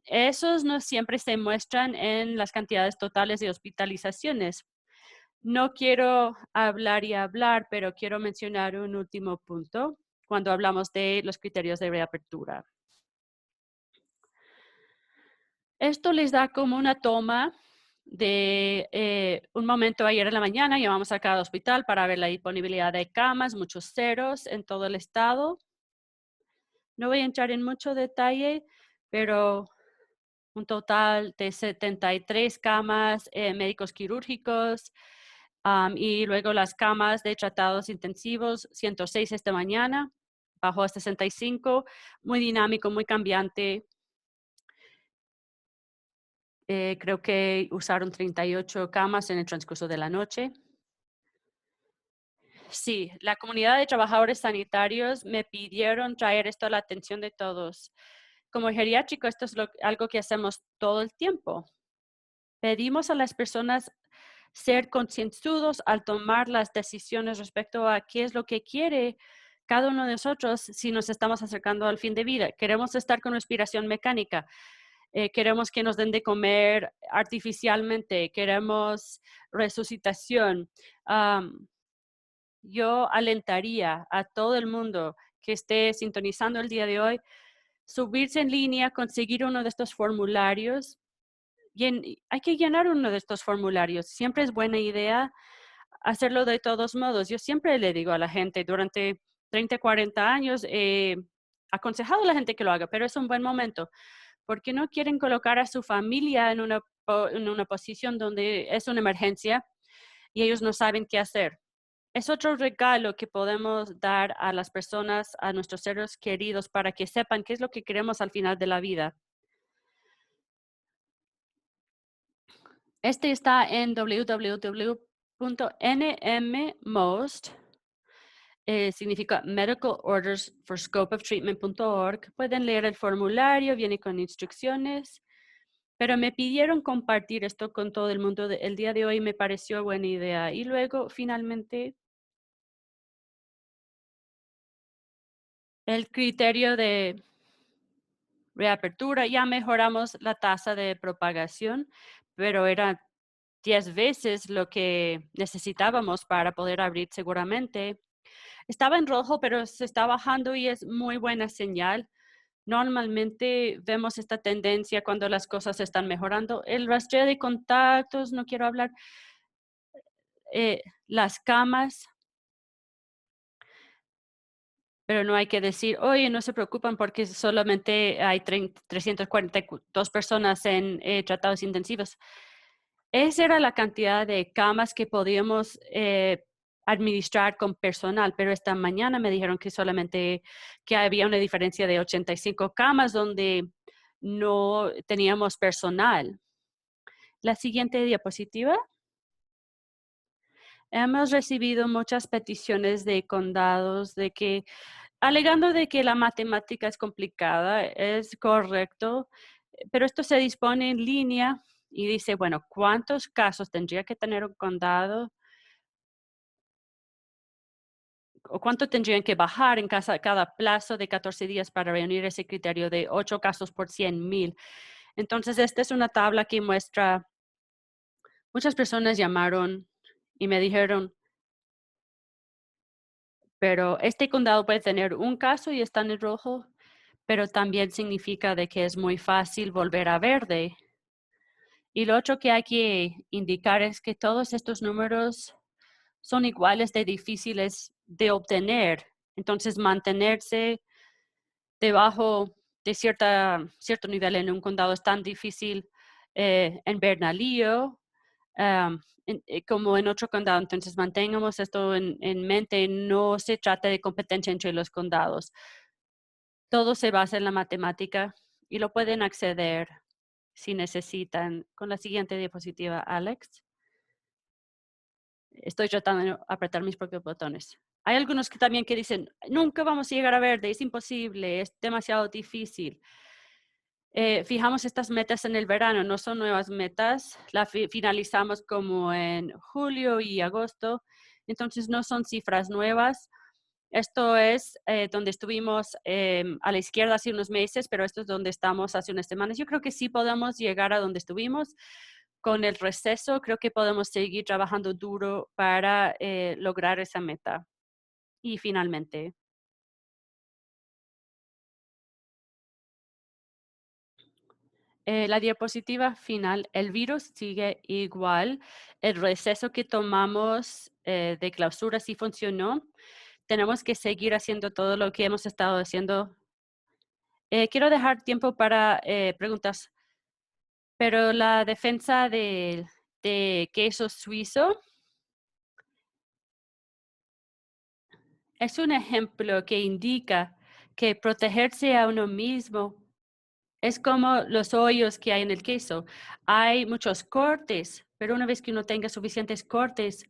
Esos no siempre se muestran en las cantidades totales de hospitalizaciones. No quiero hablar y hablar, pero quiero mencionar un último punto cuando hablamos de los criterios de reapertura. Esto les da como una toma de un momento ayer en la mañana. Llamamos a cada hospital para ver la disponibilidad de camas, muchos ceros en todo el estado. No voy a entrar en mucho detalle, pero un total de 73 camas médicos quirúrgicos, y luego las camas de tratados intensivos, 106 esta mañana, bajó a 65, muy dinámico, muy cambiante. Creo que usaron 38 camas en el transcurso de la noche. Sí, la comunidad de trabajadores sanitarios me pidieron traer esto a la atención de todos. Como geriátrico, esto es algo que hacemos todo el tiempo. Pedimos a las personas ser concienzudos al tomar las decisiones respecto a qué es lo que quiere cada uno de nosotros si nos estamos acercando al fin de vida. Queremos estar con respiración mecánica, queremos que nos den de comer artificialmente, queremos resucitación. Yo alentaría a todo el mundo que esté sintonizando el día de hoy, subirse en línea, conseguir uno de estos formularios. Hay que llenar uno de estos formularios. Siempre es buena idea hacerlo de todos modos. Yo siempre le digo a la gente, durante 30, 40 años, he aconsejado a la gente que lo haga, pero es un buen momento, porque no quieren colocar a su familia en una posición donde es una emergencia y ellos no saben qué hacer. Es otro regalo que podemos dar a las personas, a nuestros seres queridos, para que sepan qué es lo que queremos al final de la vida. Este está en www.nmmost, significa Medical Orders for Scope of Treatment.org. Pueden leer el formulario, viene con instrucciones, pero me pidieron compartir esto con todo el mundo el día de hoy, me pareció buena idea. Y luego, finalmente, el criterio de reapertura, ya mejoramos la tasa de propagación, pero era 10 veces lo que necesitábamos para poder abrir seguramente. Estaba en rojo, pero se está bajando y es muy buena señal. Normalmente vemos esta tendencia cuando las cosas están mejorando. El rastreo de contactos, no quiero hablar, las camas, pero no hay que decir, oye, no se preocupan porque solamente hay 342 personas en tratados intensivos. Esa era la cantidad de camas que podíamos administrar con personal, pero esta mañana me dijeron que solamente que había una diferencia de 85 camas donde no teníamos personal. La siguiente diapositiva. Hemos recibido muchas peticiones de condados de que, alegando de que la matemática es complicada, es correcto, pero esto se dispone en línea y dice, bueno, ¿cuántos casos tendría que tener un condado o cuánto tendrían que bajar en cada plazo de 14 días para reunir ese criterio de 8 casos por 100,000? Entonces, esta es una tabla que muestra, muchas personas llamaron y me dijeron, pero este condado puede tener un caso y está en el rojo, pero también significa de que es muy fácil volver a verde. Y lo otro que hay que indicar es que todos estos números son iguales de difíciles de obtener. Entonces, mantenerse debajo de cierto nivel en un condado es tan difícil en Bernalillo como en otro condado. Entonces, mantengamos esto en mente. No se trata de competencia entre los condados. Todo se basa en la matemática y lo pueden acceder si necesitan. Con la siguiente diapositiva, Alex. Estoy tratando de apretar mis propios botones. Hay algunos que también que dicen, nunca vamos a llegar a verde, es imposible, es demasiado difícil. Fijamos estas metas en el verano, no son nuevas metas, las finalizamos como en julio y agosto, entonces no son cifras nuevas. Esto es donde estuvimos a la izquierda hace unos meses, pero esto es donde estamos hace unas semanas. Yo creo que sí podemos llegar a donde estuvimos. Con el receso, creo que podemos seguir trabajando duro para lograr esa meta. Y finalmente, la diapositiva final, el virus sigue igual. El receso que tomamos de clausura sí funcionó. Tenemos que seguir haciendo todo lo que hemos estado haciendo. Quiero dejar tiempo para preguntas, pero la defensa de queso suizo es un ejemplo que indica que protegerse a uno mismo es como los hoyos que hay en el queso. Hay muchos cortes, pero una vez que uno tenga suficientes cortes,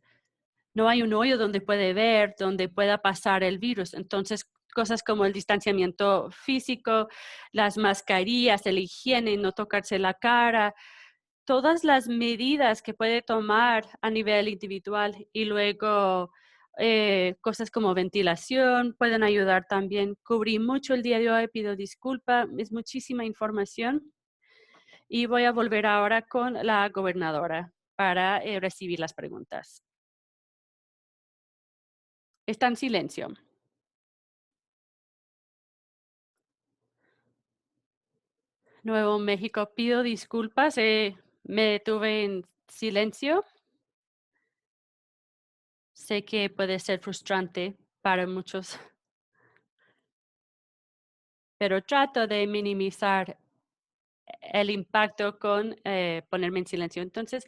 no hay un hoyo donde puede ver, donde pueda pasar el virus. Entonces, cosas como el distanciamiento físico, las mascarillas, el higiene, no tocarse la cara, todas las medidas que puede tomar a nivel individual y luego cosas como ventilación pueden ayudar también. Cubrí mucho el día de hoy, pido disculpa, es muchísima información y voy a volver ahora con la gobernadora para recibir las preguntas. Está en silencio. Nuevo México, pido disculpas, me detuve en silencio. Sé que puede ser frustrante para muchos, pero trato de minimizar el impacto con ponerme en silencio. Entonces,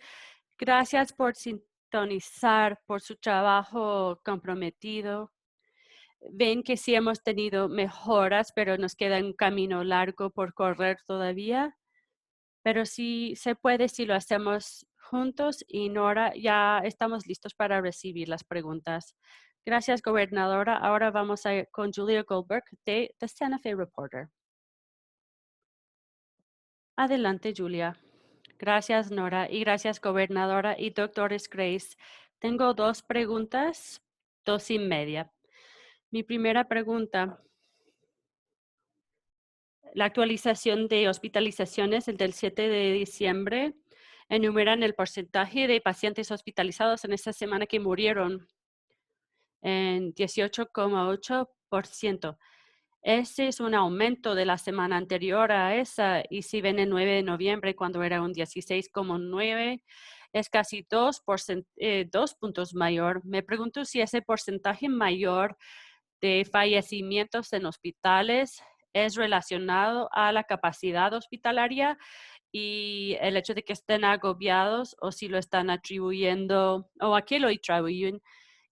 gracias por sintonizar, por su trabajo comprometido. Ven que sí hemos tenido mejoras, pero nos queda un camino largo por correr todavía. Pero sí se puede si lo hacemos juntos y Nora, ya estamos listos para recibir las preguntas. Gracias, gobernadora. Ahora vamos a ir con Julia Goldberg de The Santa Fe Reporter. Adelante, Julia. Gracias, Nora, y gracias, gobernadora y doctores Grace. Tengo dos preguntas, 2:30. Mi primera pregunta La actualización de hospitalizaciones, el del 7 de diciembre, enumeran el porcentaje de pacientes hospitalizados en esta semana que murieron en 18,8%. Ese es un aumento de la semana anterior a esa, y si ven el 9 de noviembre, cuando era un 16,9, es casi 2 puntos mayor. Me pregunto si ese porcentaje mayor de fallecimientos en hospitales es relacionado a la capacidad hospitalaria y el hecho de que estén agobiados, o si lo están atribuyendo o a qué lo atribuyen.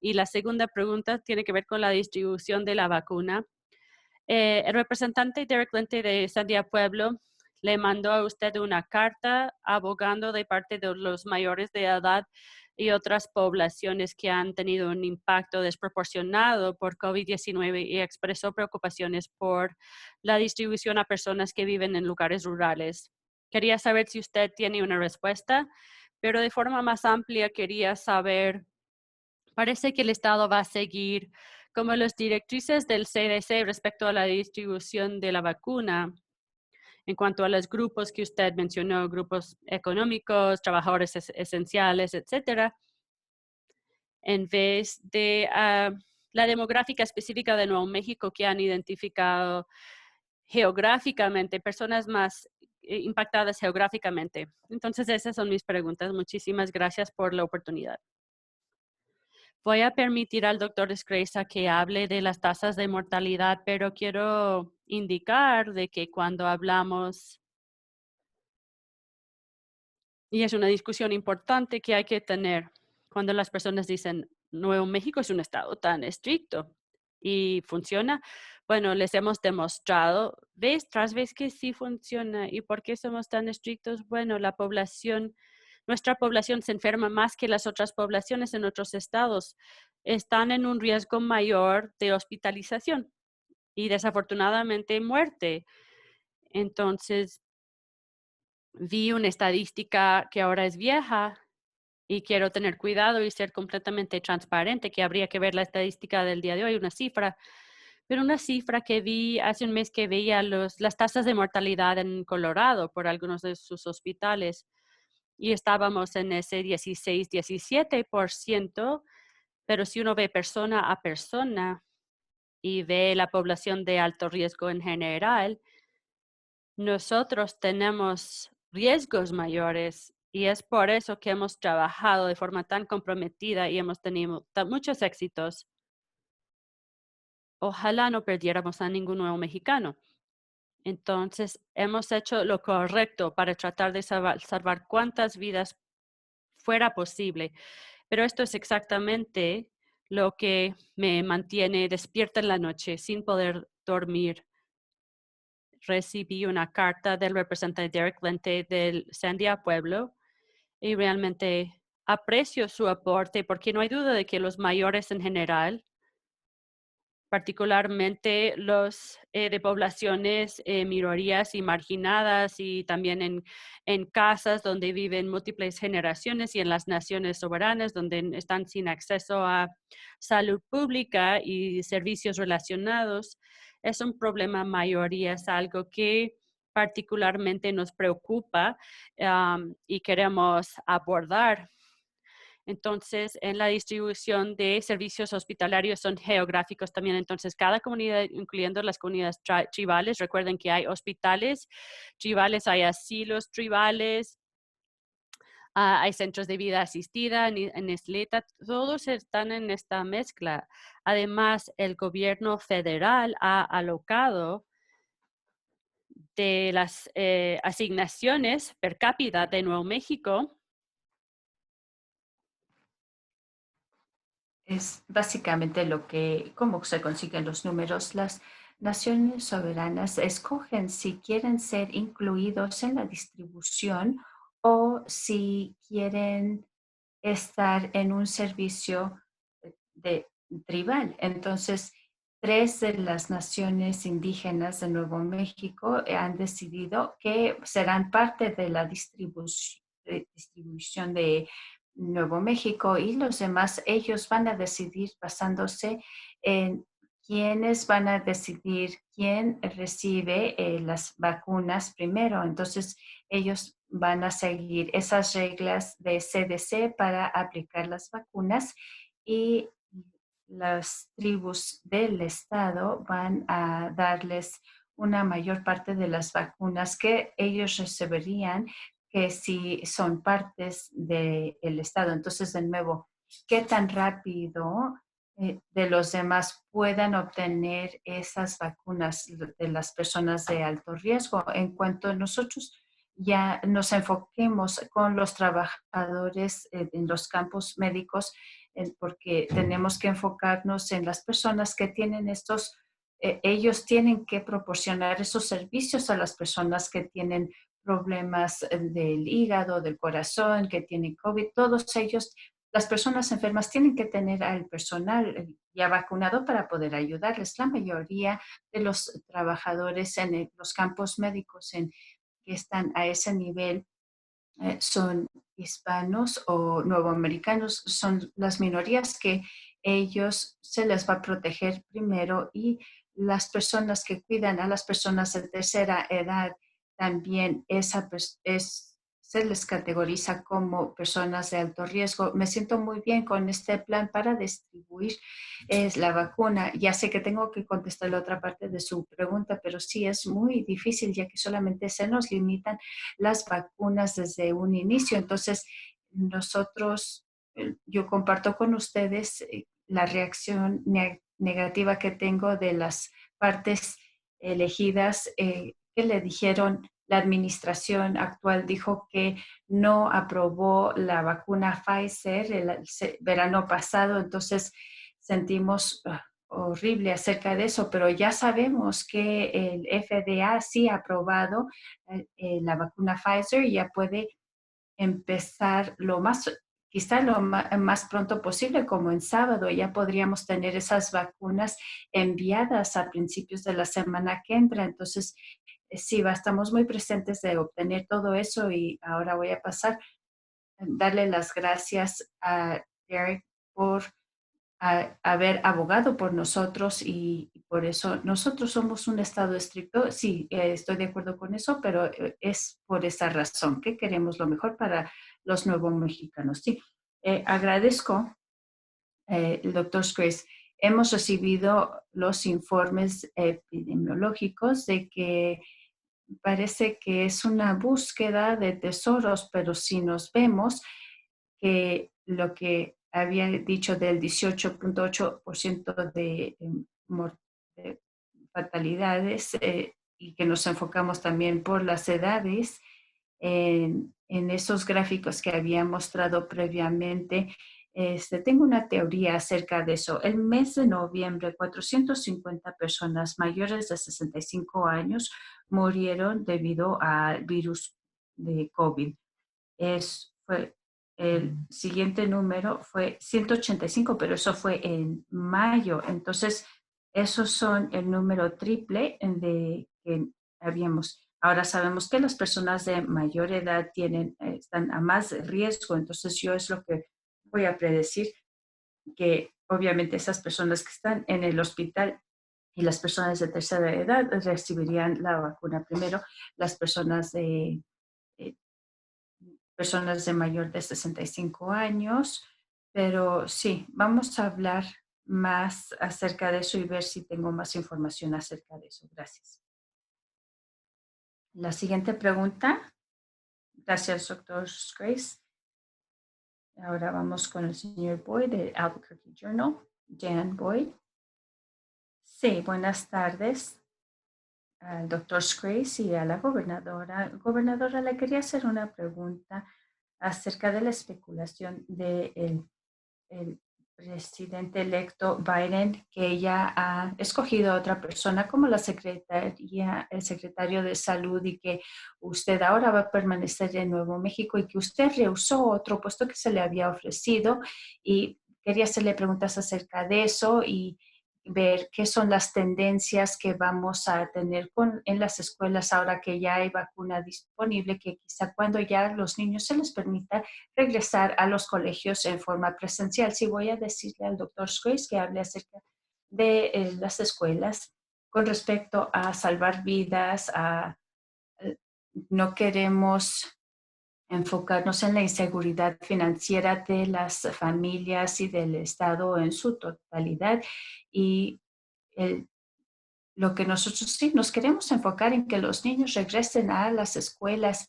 Y la segunda pregunta tiene que ver con la distribución de la vacuna. El representante Derek Lente de Sandia Pueblo le mandó a usted una carta abogando de parte de los mayores de edad y otras poblaciones que han tenido un impacto desproporcionado por COVID-19 y expresó preocupaciones por la distribución a personas que viven en lugares rurales. Quería saber si usted tiene una respuesta, pero de forma más amplia quería saber, parece que el Estado va a seguir como las directrices del CDC respecto a la distribución de la vacuna en cuanto a los grupos que usted mencionó, grupos económicos, trabajadores esenciales, etcétera, en vez de la demográfica específica de Nuevo México que han identificado geográficamente, personas más impactadas geográficamente. Entonces, esas son mis preguntas. Muchísimas gracias por la oportunidad. Voy a permitir al doctor Scresa que hable de las tasas de mortalidad, pero quiero indicar de que cuando hablamos, y es una discusión importante que hay que tener, cuando las personas dicen, Nuevo México es un estado tan estricto y funciona, bueno, les hemos demostrado vez tras vez que sí funciona. ¿Y por qué somos tan estrictos? Bueno, nuestra población se enferma más que las otras poblaciones en otros estados. Están en un riesgo mayor de hospitalización y desafortunadamente muerte. Entonces, vi una estadística que ahora es vieja y quiero tener cuidado y ser completamente transparente, que habría que ver la estadística del día de hoy, una cifra, pero una cifra que vi hace un mes que veía las tasas de mortalidad en Colorado por algunos de sus hospitales y estábamos en ese 16, 17%, pero si uno ve persona a persona y ve la población de alto riesgo en general, nosotros tenemos riesgos mayores y es por eso que hemos trabajado de forma tan comprometida y hemos tenido muchos éxitos. Ojalá no perdiéramos a ningún nuevo mexicano. Entonces, hemos hecho lo correcto para tratar de salvar cuantas vidas fuera posible. Pero esto es exactamente lo que me mantiene despierta en la noche sin poder dormir. Recibí una carta del representante Derek Lente del Sandia Pueblo y realmente aprecio su aporte porque no hay duda de que los mayores en general, particularmente los de poblaciones, minorías y marginadas y también en casas donde viven múltiples generaciones y en las naciones soberanas donde están sin acceso a salud pública y servicios relacionados, es un problema mayor y es algo que particularmente nos preocupa y queremos abordar. Entonces, en la distribución de servicios hospitalarios son geográficos también. Entonces, cada comunidad, incluyendo las comunidades tribales, recuerden que hay hospitales tribales, hay asilos tribales, hay centros de vida asistida en Isleta, todos están en esta mezcla. Además, el gobierno federal ha alocado de las asignaciones per cápita de Nuevo México. Es básicamente cómo se consiguen los números. Las naciones soberanas escogen si quieren ser incluidos en la distribución o si quieren estar en un servicio de tribal. Entonces, tres de las naciones indígenas de Nuevo México han decidido que serán parte de la distribución de Nuevo México y los demás, ellos van a decidir basándose en quiénes van a decidir quién recibe las vacunas primero. Entonces, ellos van a seguir esas reglas de CDC para aplicar las vacunas y las tribus del estado van a darles una mayor parte de las vacunas que ellos recibirían que si son partes del estado. Entonces, de nuevo, ¿qué tan rápido de los demás puedan obtener esas vacunas de las personas de alto riesgo? En cuanto nosotros ya nos enfoquemos con los trabajadores en los campos médicos, porque tenemos que enfocarnos en las personas que tienen ellos tienen que proporcionar esos servicios a las personas que tienen problemas del hígado, del corazón, que tienen COVID, todos ellos, las personas enfermas tienen que tener al personal ya vacunado para poder ayudarles. La mayoría de los trabajadores en los campos médicos que están a ese nivel son hispanos o nuevoamericanos, son las minorías que ellos se les va a proteger primero y las personas que cuidan a las personas de tercera edad también se les categoriza como personas de alto riesgo. Me siento muy bien con este plan para distribuir la vacuna. Ya sé que tengo que contestar la otra parte de su pregunta, pero sí es muy difícil ya que solamente se nos limitan las vacunas desde un inicio. Entonces, yo comparto con ustedes la reacción negativa que tengo de las partes elegidas que le dijeron. La administración actual dijo que no aprobó la vacuna Pfizer el verano pasado, entonces sentimos horrible acerca de eso, pero ya sabemos que el FDA sí ha aprobado la vacuna Pfizer y ya puede empezar quizá más pronto posible, como en sábado, ya podríamos tener esas vacunas enviadas a principios de la semana que entra. Entonces, sí, estamos muy presentes de obtener todo eso y ahora voy a pasar a darle las gracias a Derek por haber abogado por nosotros y por eso nosotros somos un estado estricto. Sí, estoy de acuerdo con eso, pero es por esa razón que queremos lo mejor para los nuevos mexicanos. Sí, agradezco, el doctor Grace. Hemos recibido los informes epidemiológicos de que parece que es una búsqueda de tesoros, pero si nos vemos que lo que había dicho del 18.8% de fatalidades y que nos enfocamos también por las edades en esos gráficos que había mostrado previamente. Tengo una teoría acerca de eso. El mes de noviembre, 450 personas mayores de 65 años murieron debido al virus de COVID. Fue el siguiente número fue 185, pero eso fue en mayo. Entonces, esos son el número triple de que habíamos. Ahora sabemos que las personas de mayor edad están a más riesgo. Entonces, yo es lo que voy a predecir que obviamente esas personas que están en el hospital y las personas de tercera edad recibirían la vacuna primero. Las eh, personas de mayor de 65 años, pero sí, vamos a hablar más acerca de eso y ver si tengo más información acerca de eso. Gracias. La siguiente pregunta. Gracias, doctor Grace. Ahora vamos con el señor Boyd de Albuquerque Journal. Jan Boyd. Sí, buenas tardes al doctor Grace y a la gobernadora. Gobernadora, le quería hacer una pregunta acerca de la especulación del el presidente electo Biden, que ya ha escogido a otra persona como el secretario de salud y que usted ahora va a permanecer en Nuevo México y que usted rehusó otro puesto que se le había ofrecido y quería hacerle preguntas acerca de eso y ver qué son las tendencias que vamos a tener en las escuelas ahora que ya hay vacuna disponible, que quizá cuando ya los niños se les permita regresar a los colegios en forma presencial. Sí, voy a decirle al doctor Grace que hable acerca de las escuelas con respecto a salvar vidas, eh, no queremos enfocarnos en la inseguridad financiera de las familias y del Estado en su totalidad. Y el lo que nosotros sí nos queremos enfocar en que los niños regresen a las escuelas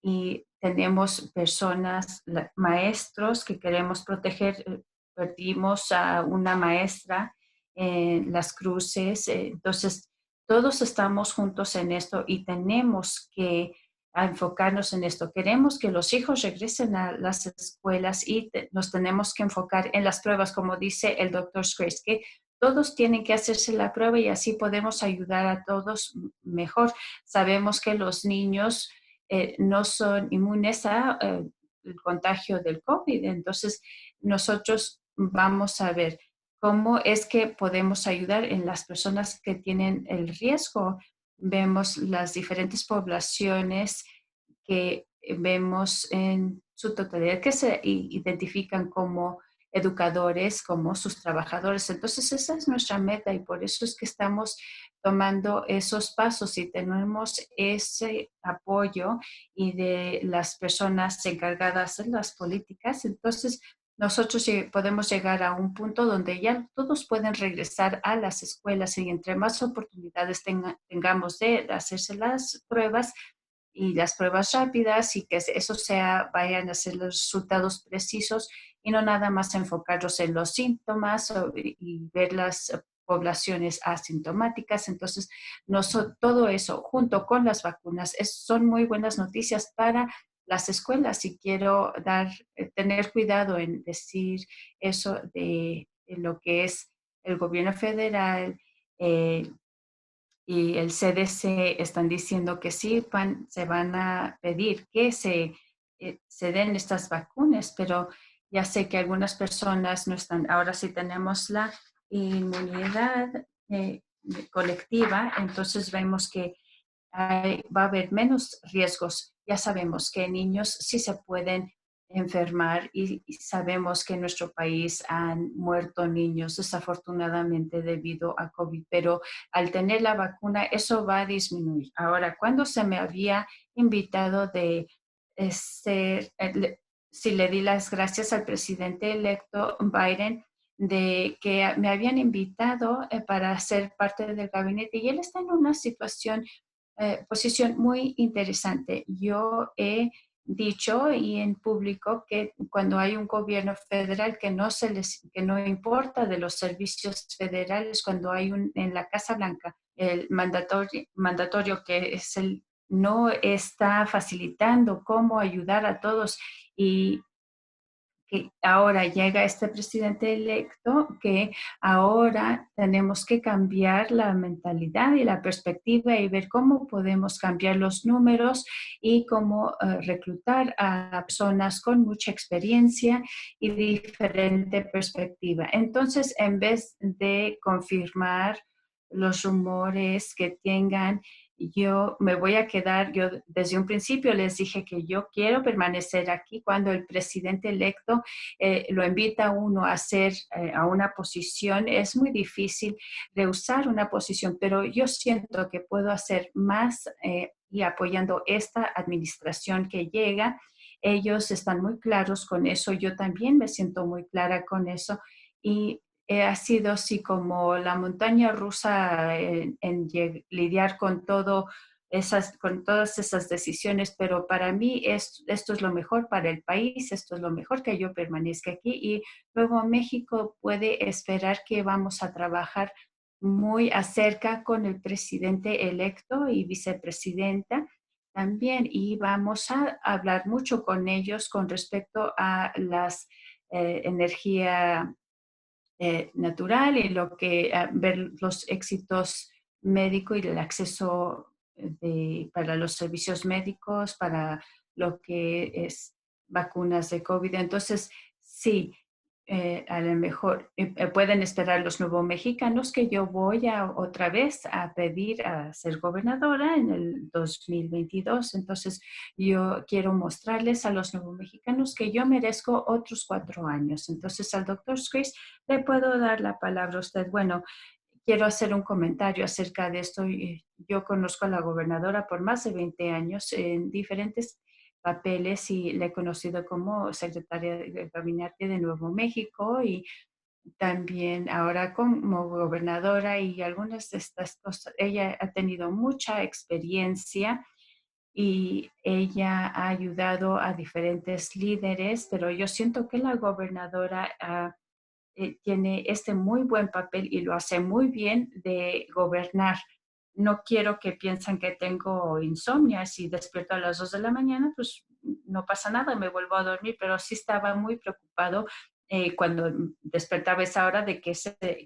y tenemos personas, maestros que queremos proteger. Perdimos a una maestra en Las Cruces, entonces todos estamos juntos en esto y tenemos que enfocarnos en esto. Queremos que los hijos regresen a las escuelas y nos tenemos que enfocar en las pruebas, como dice el doctor Grace, que todos tienen que hacerse la prueba y así podemos ayudar a todos mejor. Sabemos que los niños no son inmunes a el contagio del COVID, entonces nosotros vamos a ver cómo es que podemos ayudar en las personas que tienen el riesgo. Vemos las diferentes poblaciones que vemos en su totalidad, que se identifican como educadores, como sus trabajadores. Entonces, esa es nuestra meta y por eso es que estamos tomando esos pasos y tenemos ese apoyo y de las personas encargadas de las políticas. Entonces, nosotros podemos llegar a un punto donde ya todos pueden regresar a las escuelas y entre más oportunidades tengamos de hacerse las pruebas, y las pruebas rápidas y que eso sea, vayan a ser los resultados precisos y no nada más enfocarnos en los síntomas y ver las poblaciones asintomáticas. Entonces, todo eso junto con las vacunas son muy buenas noticias para las escuelas y quiero tener cuidado en decir eso de lo que es el gobierno federal, eh, y el CDC están diciendo que sí se van a pedir que se den estas vacunas, pero ya sé que algunas personas no están. Ahora sí tenemos la inmunidad colectiva, entonces vemos que va a haber menos riesgos. Ya sabemos que niños sí se pueden enfermar y sabemos que en nuestro país han muerto niños desafortunadamente debido a COVID, pero al tener la vacuna eso va a disminuir. Ahora, cuando se me había invitado de ser, si le di las gracias al presidente electo Biden de que me habían invitado para ser parte del gabinete y él está en una posición muy interesante. Yo he dicho y en público que cuando hay un gobierno federal que no importa de los servicios federales, cuando hay en la Casa Blanca el mandatorio que es no está facilitando cómo ayudar a todos y que ahora llega este presidente electo, que ahora tenemos que cambiar la mentalidad y la perspectiva y ver cómo podemos cambiar los números y cómo reclutar a personas con mucha experiencia y diferente perspectiva. Entonces, en vez de confirmar los rumores que tengan, yo me voy a quedar, yo desde un principio les dije que yo quiero permanecer aquí cuando el presidente electo lo invita a uno a hacer a una posición, es muy difícil rehusar una posición, pero yo siento que puedo hacer más y apoyando esta administración que llega. Ellos están muy claros con eso, yo también me siento muy clara con eso y ha sido así como la montaña rusa en lidiar con con todas esas decisiones, pero para mí esto es lo mejor para el país, esto es lo mejor que yo permanezca aquí y luego México puede esperar que vamos a trabajar muy acerca con el presidente electo y vicepresidenta también y vamos a hablar mucho con ellos con respecto a las energía natural y ver los éxitos médicos y el acceso para los servicios médicos, para lo que es vacunas de COVID. Entonces, sí, a lo mejor pueden esperar los nuevos mexicanos que yo voy a otra vez a pedir a ser gobernadora en el 2022. Entonces, yo quiero mostrarles a los nuevos mexicanos que yo merezco otros 4 años. Entonces, al doctor Squeeze le puedo dar la palabra a usted. Bueno, quiero hacer un comentario acerca de esto. Yo conozco a la gobernadora por más de 20 años en diferentes papeles y la he conocido como secretaria de gabinete de Nuevo México y también ahora como gobernadora y algunas de estas cosas. Ella ha tenido mucha experiencia y ella ha ayudado a diferentes líderes, pero yo siento que la gobernadora tiene este muy buen papel y lo hace muy bien de gobernar. No quiero que piensen que tengo insomnio. Si despierto a las 2 de la mañana, pues no pasa nada, me vuelvo a dormir, pero sí estaba muy preocupado cuando despertaba esa hora de que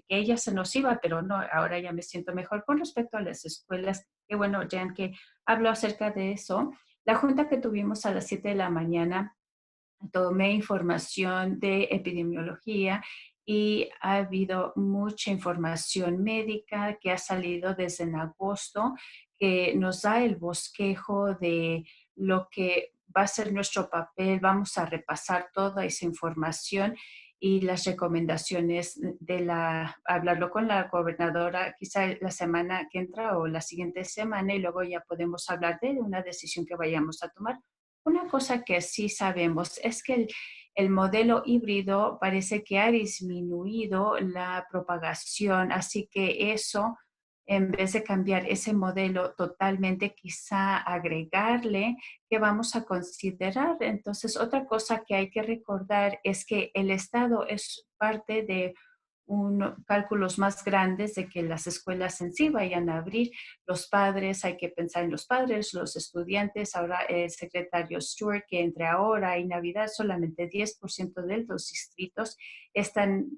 ella se nos iba, pero no, ahora ya me siento mejor con respecto a las escuelas. Qué bueno, Jan, que habló acerca de eso. La junta que tuvimos a las 7 de la mañana, tomé información de epidemiología y ha habido mucha información médica que ha salido desde en agosto que nos da el bosquejo de lo que va a ser nuestro papel. Vamos a repasar toda esa información y las recomendaciones hablarlo con la gobernadora quizá la semana que entra o la siguiente semana y luego ya podemos hablar de una decisión que vayamos a tomar. Una cosa que sí sabemos es que el modelo híbrido parece que ha disminuido la propagación, así que eso, en vez de cambiar ese modelo totalmente, quizá agregarle que vamos a considerar. Entonces, otra cosa que hay que recordar es que el Estado es parte de cálculos más grandes de que las escuelas en sí vayan a abrir. Los padres, hay que pensar en los padres, los estudiantes. Ahora el secretario Stewart, que entre ahora y Navidad solamente 10% de los distritos están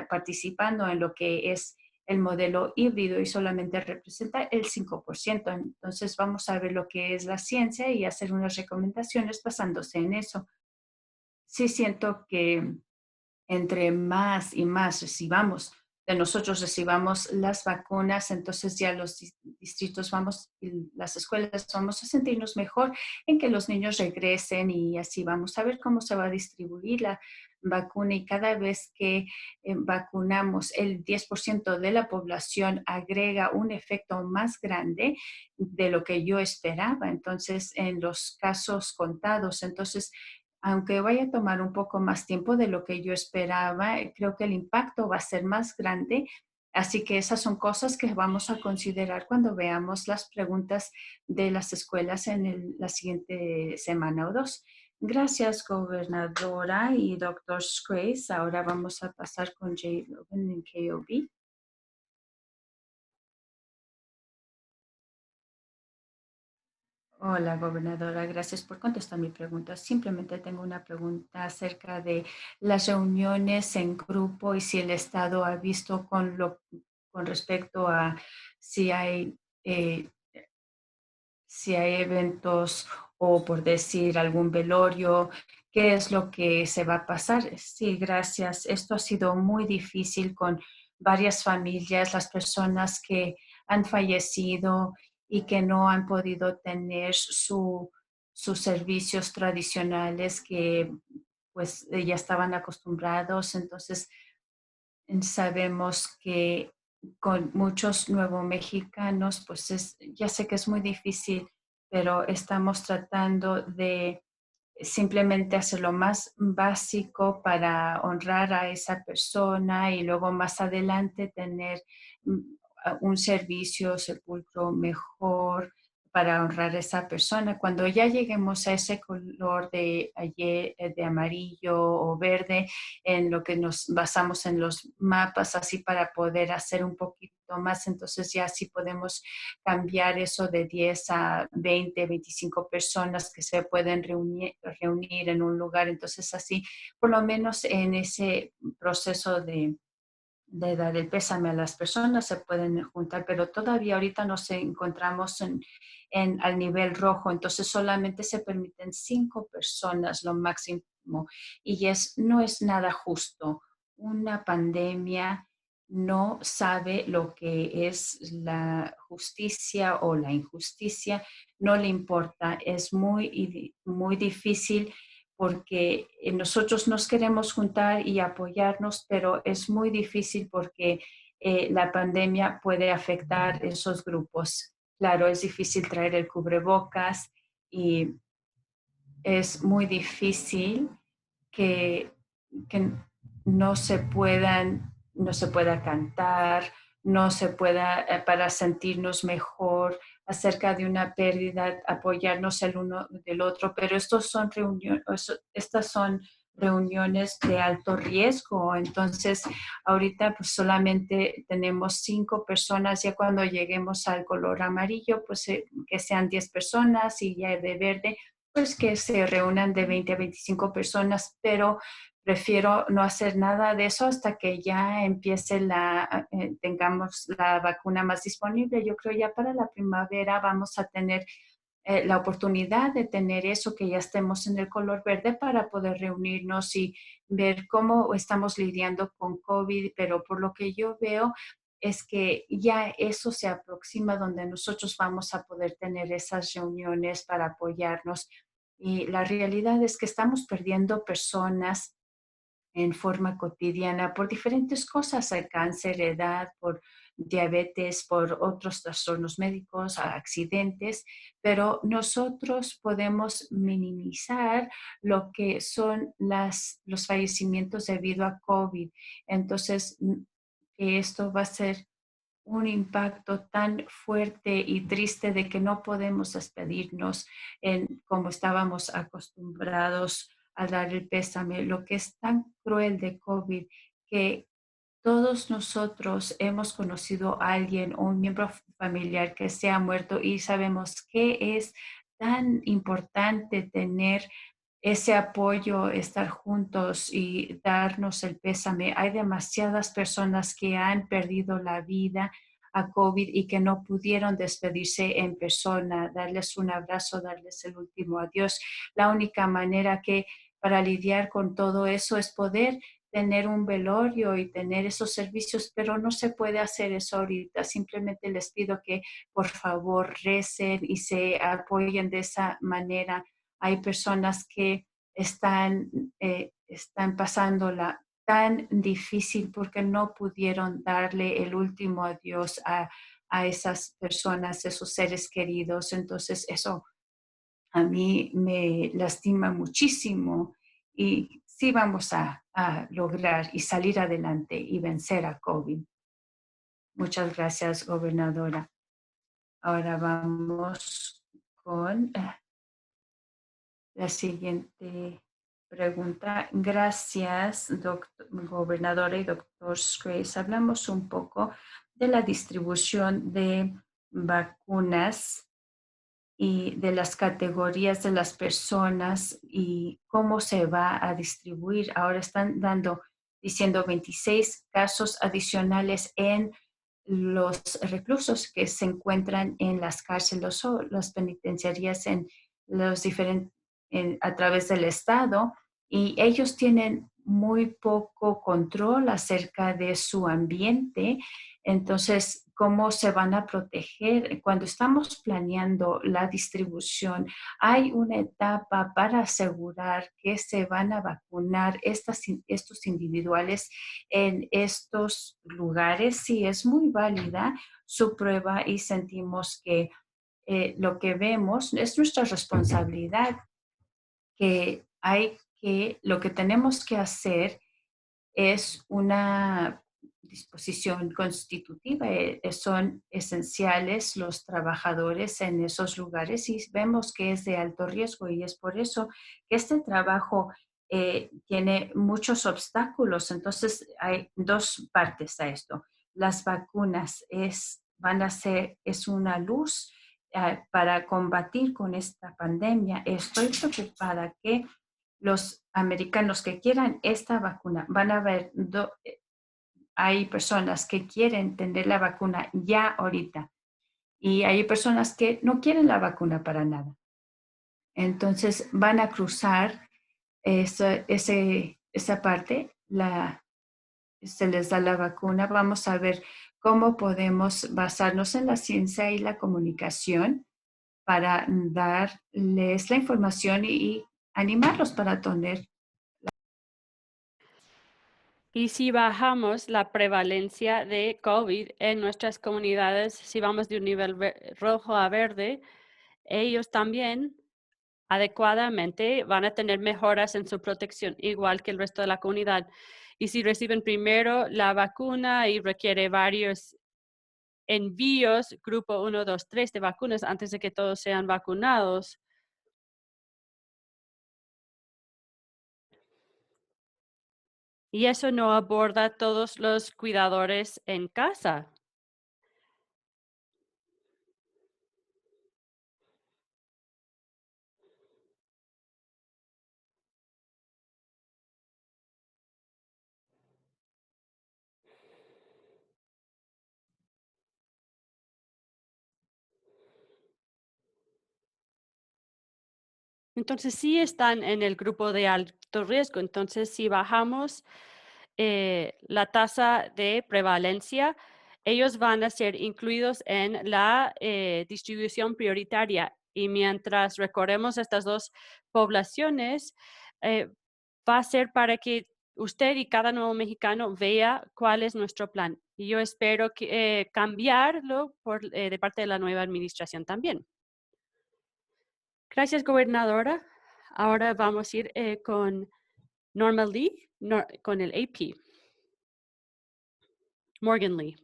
participando en lo que es el modelo híbrido y solamente representa el 5%. Entonces vamos a ver lo que es la ciencia y hacer unas recomendaciones basándose en eso. Sí siento que entre más y más de nosotros recibamos las vacunas, entonces ya los distritos vamos, y las escuelas vamos a sentirnos mejor en que los niños regresen y así vamos a ver cómo se va a distribuir la vacuna y cada vez que vacunamos el 10% de la población agrega un efecto más grande de lo que yo esperaba. Entonces, en los casos contados, entonces aunque vaya a tomar un poco más tiempo de lo que yo esperaba, creo que el impacto va a ser más grande. Así que esas son cosas que vamos a considerar cuando veamos las preguntas de las escuelas en la siguiente semana o dos. Gracias, gobernadora y doctor Grace. Ahora vamos a pasar con Jay Logan en KOB. Hola, gobernadora. Gracias por contestar mi pregunta. Simplemente tengo una pregunta acerca de las reuniones en grupo y si el Estado ha visto con respecto a si hay, eh, si hay eventos o por decir algún velorio, qué es lo que se va a pasar. Sí, gracias. Esto ha sido muy difícil con varias familias, las personas que han fallecido y que no han podido tener sus servicios tradicionales que pues ya estaban acostumbrados. Entonces, sabemos que con muchos nuevos mexicanos, pues ya sé que es muy difícil, pero estamos tratando de simplemente hacer lo más básico para honrar a esa persona y luego más adelante tener mm, un servicio, sepulcro mejor para honrar a esa persona. Cuando ya lleguemos a ese color de amarillo o verde, en lo que nos basamos en los mapas, así para poder hacer un poquito más, entonces ya sí podemos cambiar eso de 10 a 20, 25 personas que se pueden reunir en un lugar. Entonces así, por lo menos en ese proceso de dar el pésame a las personas se pueden juntar, pero todavía ahorita nos encontramos al nivel rojo, entonces solamente se permiten 5 personas lo máximo y no es nada justo. una pandemia no sabe lo que es la justicia o la injusticia, no le importa, es muy difícil porque nosotros nos queremos juntar y apoyarnos, pero es muy difícil porque la pandemia puede afectar esos grupos. Claro, es difícil traer el cubrebocas y es muy difícil que, que no se pueda cantar, no se pueda, para sentirnos mejor acerca de una pérdida, apoyarnos el uno del otro, pero estas son reuniones de alto riesgo. Entonces, ahorita pues solamente tenemos 5 personas, ya cuando lleguemos al color amarillo, pues que sean 10 personas y ya de verde pues que se reúnan de 20 a 25 personas, pero prefiero no hacer nada de eso hasta que ya tengamos la vacuna más disponible. Yo creo ya para la primavera vamos a tener la oportunidad de tener eso, que ya estemos en el color verde para poder reunirnos y ver cómo estamos lidiando con COVID, pero por lo que yo veo es que ya eso se aproxima donde nosotros vamos a poder tener esas reuniones para apoyarnos. Y la realidad es que estamos perdiendo personas en forma cotidiana por diferentes cosas, el cáncer, edad, por diabetes, por otros trastornos médicos, accidentes, pero nosotros podemos minimizar lo que son los fallecimientos debido a COVID. Entonces, que esto va a ser un impacto tan fuerte y triste de que no podemos despedirnos como estábamos acostumbrados a dar el pésame. Lo que es tan cruel de COVID, que todos nosotros hemos conocido a alguien o un miembro familiar que se ha muerto y sabemos que es tan importante tener ese apoyo, estar juntos y darnos el pésame. Hay demasiadas personas que han perdido la vida a COVID y que no pudieron despedirse en persona, darles un abrazo, darles el último adiós. La única manera que para lidiar con todo eso es poder tener un velorio y tener esos servicios, pero no se puede hacer eso ahorita. Simplemente les pido que por favor recen y se apoyen de esa manera. Hay personas que están pasándola tan difícil porque no pudieron darle el último adiós a esas personas, esos seres queridos. Entonces, eso a mí me lastima muchísimo y sí vamos a lograr y salir adelante y vencer a COVID. Muchas gracias, gobernadora. Ahora vamos con la siguiente pregunta. Gracias, gobernadora y doctor Grace. Hablamos un poco de la distribución de vacunas y de las categorías de las personas y cómo se va a distribuir. Ahora están diciendo 26 casos adicionales en los reclusos que se encuentran en las cárceles o las penitenciarías en los diferentes, a través del estado, y ellos tienen muy poco control acerca de su ambiente. Entonces, ¿cómo se van a proteger? Cuando estamos planeando la distribución, hay una etapa para asegurar que se van a vacunar estos individuales en estos lugares. Sí, es muy válida su prueba y sentimos que lo que vemos es nuestra responsabilidad, lo que tenemos que hacer es una disposición constitutiva. Son esenciales los trabajadores en esos lugares y vemos que es de alto riesgo y es por eso que este trabajo tiene muchos obstáculos. Entonces, hay dos partes a esto. Las vacunas es una luz para combatir con esta pandemia. Estoy preocupada que los americanos que quieran esta vacuna, van a ver, hay personas que quieren tener la vacuna ya ahorita y hay personas que no quieren la vacuna para nada. Entonces van a cruzar esa parte, se les da la vacuna, vamos a ver cómo podemos basarnos en la ciencia y la comunicación para darles la información y animarlos para tener. Y si bajamos la prevalencia de COVID en nuestras comunidades, si vamos de un nivel rojo a verde, ellos también adecuadamente van a tener mejoras en su protección, igual que el resto de la comunidad. Y si reciben primero la vacuna y requiere varios envíos, grupo 1, 2, 3 de vacunas antes de que todos sean vacunados. Y eso no aborda todos los cuidadores en casa. Entonces, sí están en el grupo de alto riesgo. Entonces, si bajamos la tasa de prevalencia, ellos van a ser incluidos en la distribución prioritaria. Y mientras recorremos estas dos poblaciones, eh, va a ser para que usted y cada nuevo mexicano vea cuál es nuestro plan. Y yo espero cambiarlo de parte de la nueva administración también. Gracias, gobernadora. Ahora vamos a ir con Norma Lee, con el AP. Morgan Lee.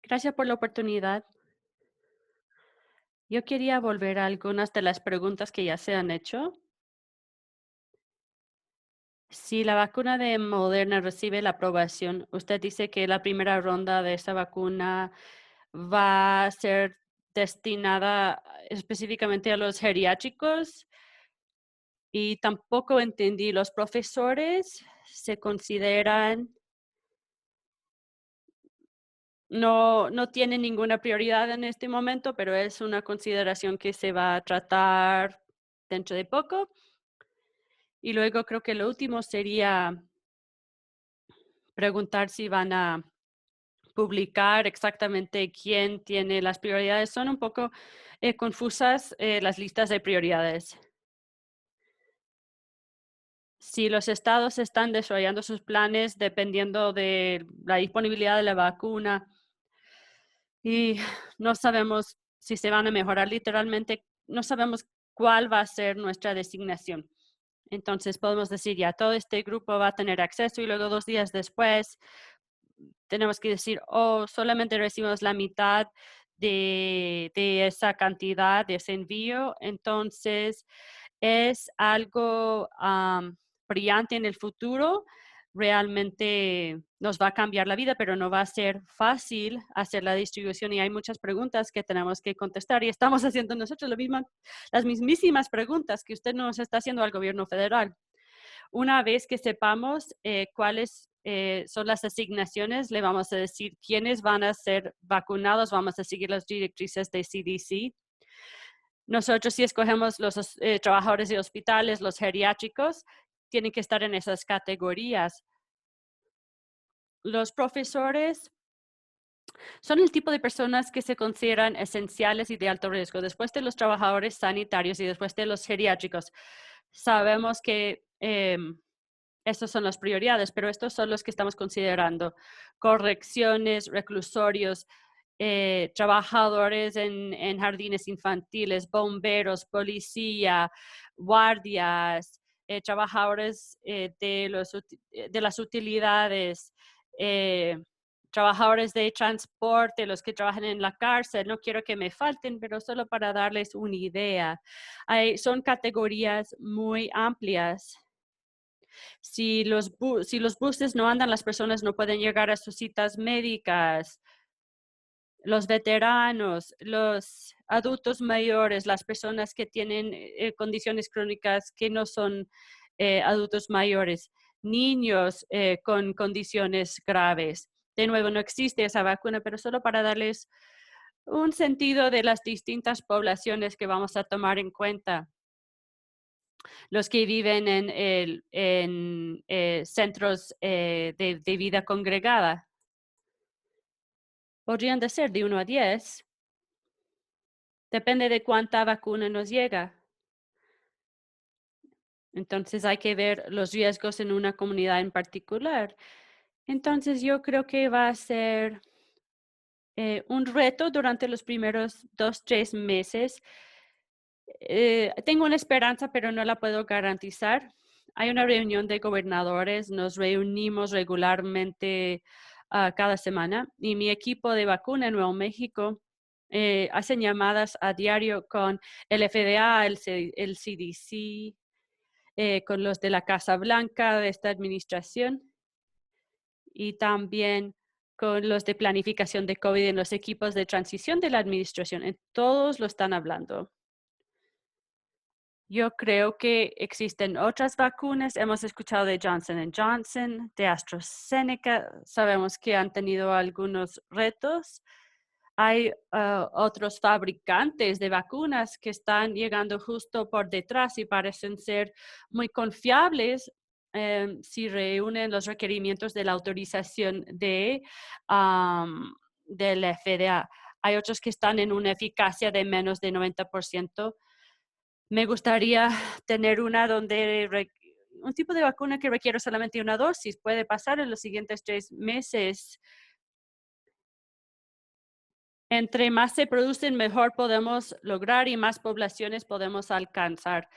Gracias por la oportunidad. Yo quería volver a algunas de las preguntas que ya se han hecho. Si la vacuna de Moderna recibe la aprobación, usted dice que la primera ronda de esa vacuna va a ser destinada específicamente a los geriátricos y tampoco entendí, los profesores se consideran no tienen ninguna prioridad en este momento, pero es una consideración que se va a tratar dentro de poco. Y luego creo que lo último sería preguntar si van a publicar exactamente quién tiene las prioridades. Son un poco confusas las listas de prioridades. Si los estados están desarrollando sus planes dependiendo de la disponibilidad de la vacuna y no sabemos si se van a mejorar literalmente, no sabemos cuál va a ser nuestra designación. Entonces podemos decir ya todo este grupo va a tener acceso y luego 2 días después tenemos que decir, oh, solamente recibimos la mitad de esa cantidad, de ese envío. Entonces, es algo brillante en el futuro. Realmente nos va a cambiar la vida, pero no va a ser fácil hacer la distribución y hay muchas preguntas que tenemos que contestar y estamos haciendo nosotros las mismísimas preguntas que usted nos está haciendo al gobierno federal. Una vez que sepamos cuáles son las asignaciones, le vamos a decir quiénes van a ser vacunados, vamos a seguir las directrices de CDC. Nosotros si escogemos los trabajadores de hospitales, los geriátricos, tienen que estar en esas categorías. Los profesores son el tipo de personas que se consideran esenciales y de alto riesgo. Después de los trabajadores sanitarios y después de los geriátricos, sabemos que estas son las prioridades, pero estos son los que estamos considerando. Correcciones, reclusorios, trabajadores en jardines infantiles, bomberos, policía, guardias, trabajadores de las utilidades, eh, trabajadores de transporte, los que trabajan en la cárcel. No quiero que me falten, pero solo para darles una idea. Son categorías muy amplias. Si los buses no andan, las personas no pueden llegar a sus citas médicas. Los veteranos, los adultos mayores, las personas que tienen condiciones crónicas que no son adultos mayores, niños con condiciones graves. De nuevo, no existe esa vacuna, pero solo para darles un sentido de las distintas poblaciones que vamos a tomar en cuenta. los que viven en centros de vida congregada. Podrían de ser de 1 a 10. Depende de cuánta vacuna nos llega. Entonces hay que ver los riesgos en una comunidad en particular. Entonces yo creo que va a ser un reto durante los primeros 2, 3 meses. Tengo una esperanza, pero no la puedo garantizar. Hay una reunión de gobernadores, nos reunimos regularmente cada semana y mi equipo de vacuna en Nuevo México hacen llamadas a diario con el FDA, el CDC, con los de la Casa Blanca de esta administración y también con los de planificación de COVID en los equipos de transición de la administración. Todos lo están hablando. Yo creo que existen otras vacunas. Hemos escuchado de Johnson Johnson, de AstraZeneca. Sabemos que han tenido algunos retos. Hay otros fabricantes de vacunas que están llegando justo por detrás y parecen ser muy confiables si reúnen los requerimientos de la autorización del FDA. Hay otros que están en una eficacia de menos de 90%. Me gustaría tener un tipo de vacuna que requiere solamente una dosis. Puede pasar en los siguientes 3 meses. Entre más se producen, mejor podemos lograr y más poblaciones podemos alcanzar.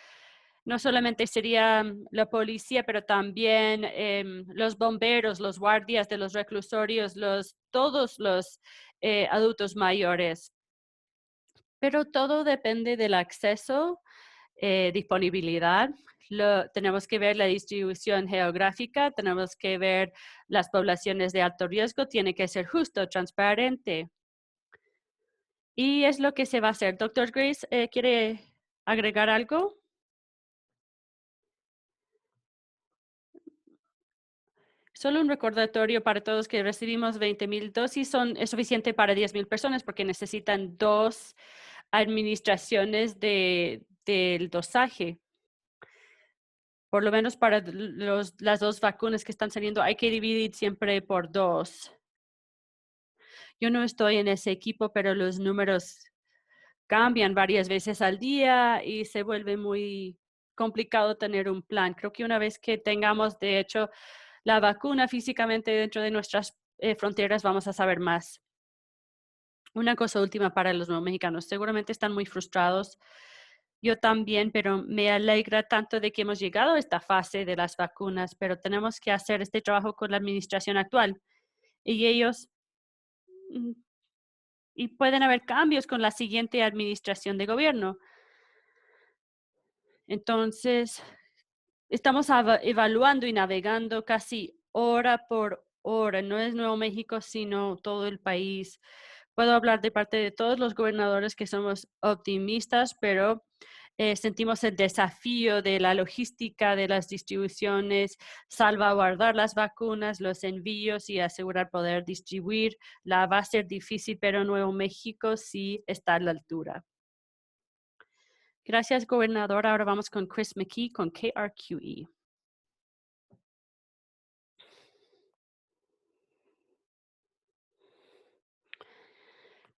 No solamente sería la policía, pero también los bomberos, los guardias de los reclusorios, todos los adultos mayores. Pero todo depende del acceso, disponibilidad. Tenemos que ver la distribución geográfica, tenemos que ver las poblaciones de alto riesgo, tiene que ser justo, transparente. Y es lo que se va a hacer. Doctor Grace, ¿quiere agregar algo? Solo un recordatorio para todos que recibimos 20,000 dosis es suficiente para 10,000 personas porque necesitan 2 administraciones del dosaje. Por lo menos para las 2 vacunas que están saliendo, hay que dividir siempre por 2. Yo no estoy en ese equipo, pero los números cambian varias veces al día y se vuelve muy complicado tener un plan. Creo que una vez que tengamos, de hecho, la vacuna físicamente dentro de nuestras fronteras, vamos a saber más. Una cosa última para los nuevos mexicanos. Seguramente están muy frustrados. Yo también, pero me alegra tanto de que hemos llegado a esta fase de las vacunas, pero tenemos que hacer este trabajo con la administración actual. Y ellos, mm, y pueden haber cambios con la siguiente administración de gobierno. Entonces, estamos evaluando y navegando casi hora por hora. No es Nuevo México, sino todo el país. Puedo hablar de parte de todos los gobernadores que somos optimistas, pero sentimos el desafío de la logística, de las distribuciones, salvaguardar las vacunas, los envíos y asegurar poder distribuir. Va a ser difícil, pero Nuevo México sí está a la altura. Gracias, gobernador. Ahora vamos con Chris McKee con KRQE.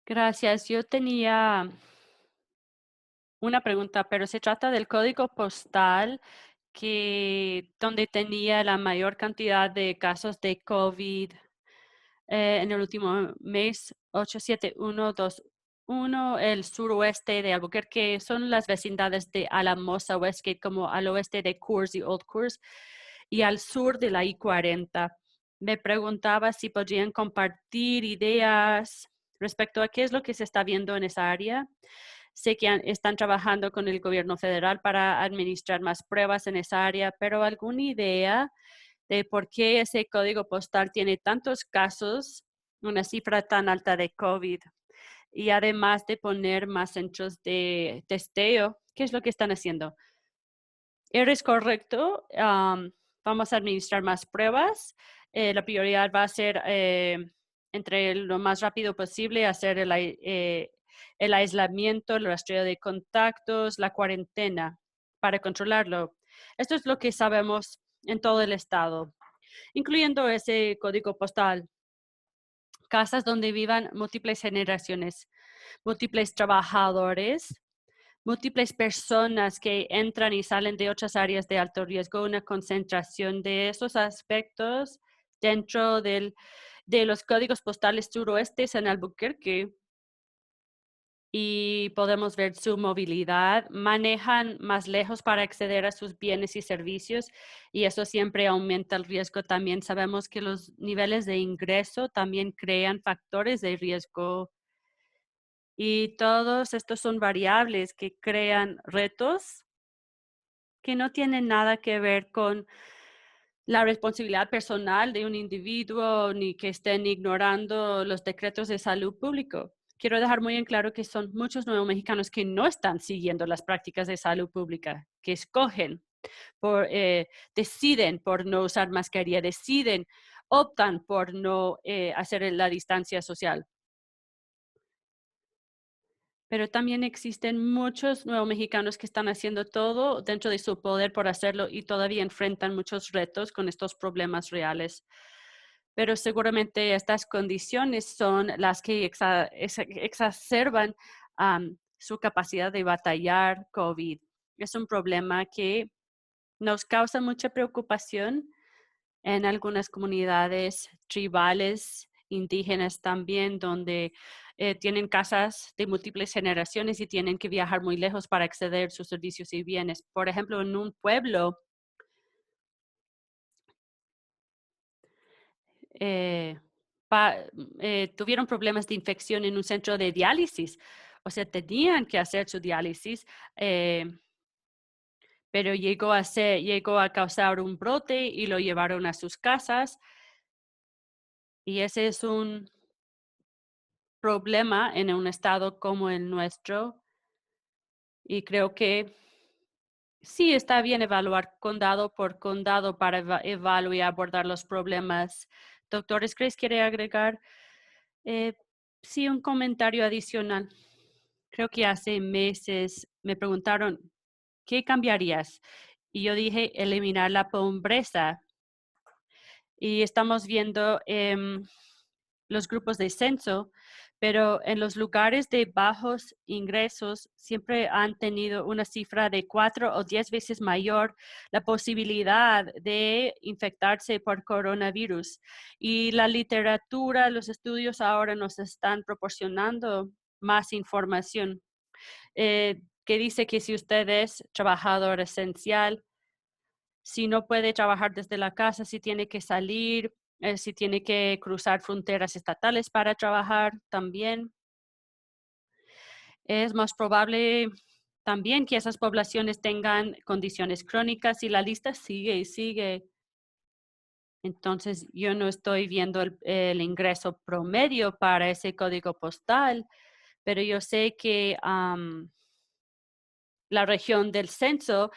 Gracias. Yo tenía una pregunta, pero se trata del código postal donde tenía la mayor cantidad de casos de COVID en el último mes, 87121, el suroeste de Albuquerque, son las vecindades de Alamosa, Westgate, como al oeste de Coors y Old Coors, y al sur de la I-40. Me preguntaba si podrían compartir ideas respecto a qué es lo que se está viendo en esa área. Sé que están trabajando con el gobierno federal para administrar más pruebas en esa área, pero ¿alguna idea de por qué ese código postal tiene tantos casos, una cifra tan alta de COVID? Y además de poner más centros de testeo, ¿qué es lo que están haciendo? Eres correcto. Vamos a administrar más pruebas. La prioridad va a ser, entre lo más rápido posible, hacer el aislamiento, el rastreo de contactos, la cuarentena. para controlarlo. Esto es lo que sabemos en todo el estado, incluyendo ese código postal. Casas donde vivan múltiples generaciones, múltiples trabajadores, múltiples personas que entran y salen de otras áreas de alto riesgo, una concentración de esos aspectos dentro de los códigos postales suroestes en Albuquerque, y podemos ver su movilidad, manejan más lejos para acceder a sus bienes y servicios, y eso siempre aumenta el riesgo. También sabemos que los niveles de ingreso también crean factores de riesgo, y todos estos son variables que crean retos que no tienen nada que ver con la responsabilidad personal de un individuo ni que estén ignorando los decretos de salud público. Quiero dejar muy en claro que son muchos nuevos mexicanos que no están siguiendo las prácticas de salud pública, que escogen, deciden por no usar mascarilla, deciden, optan por no hacer la distancia social. Pero también existen muchos nuevos mexicanos que están haciendo todo dentro de su poder por hacerlo y todavía enfrentan muchos retos con estos problemas reales. Pero seguramente estas condiciones son las que exacerban su capacidad de batallar COVID. Es un problema que nos causa mucha preocupación en algunas comunidades tribales, indígenas también, donde tienen casas de múltiples generaciones y tienen que viajar muy lejos para acceder a sus servicios y bienes. Por ejemplo, en un pueblo eh, tuvieron problemas de infección en un centro de diálisis. O sea, tenían que hacer su diálisis, eh, pero llegó a causar un brote y lo llevaron a sus casas. Y ese es un problema en un estado como el nuestro, y creo que sí está bien evaluar condado por condado para evaluar y abordar los problemas. Doctores, ¿crees quiere agregar? Eh, sí, un comentario adicional. Creo que hace meses me preguntaron, ¿qué cambiarías? Y yo dije, eliminar la pobreza. Y estamos viendo los grupos de censo, pero en los lugares de bajos ingresos siempre han tenido una cifra de 4 o 10 veces mayor la posibilidad de infectarse por coronavirus. Y la literatura, los estudios ahora nos están proporcionando más información, que dice que si usted es trabajador esencial, si no puede trabajar desde la casa, si tiene que salir, si tiene que cruzar fronteras estatales para trabajar también, es más probable también que esas poblaciones tengan condiciones crónicas, y la lista sigue y sigue. Entonces, yo no estoy viendo el ingreso promedio para ese código postal, pero yo sé que la región del censo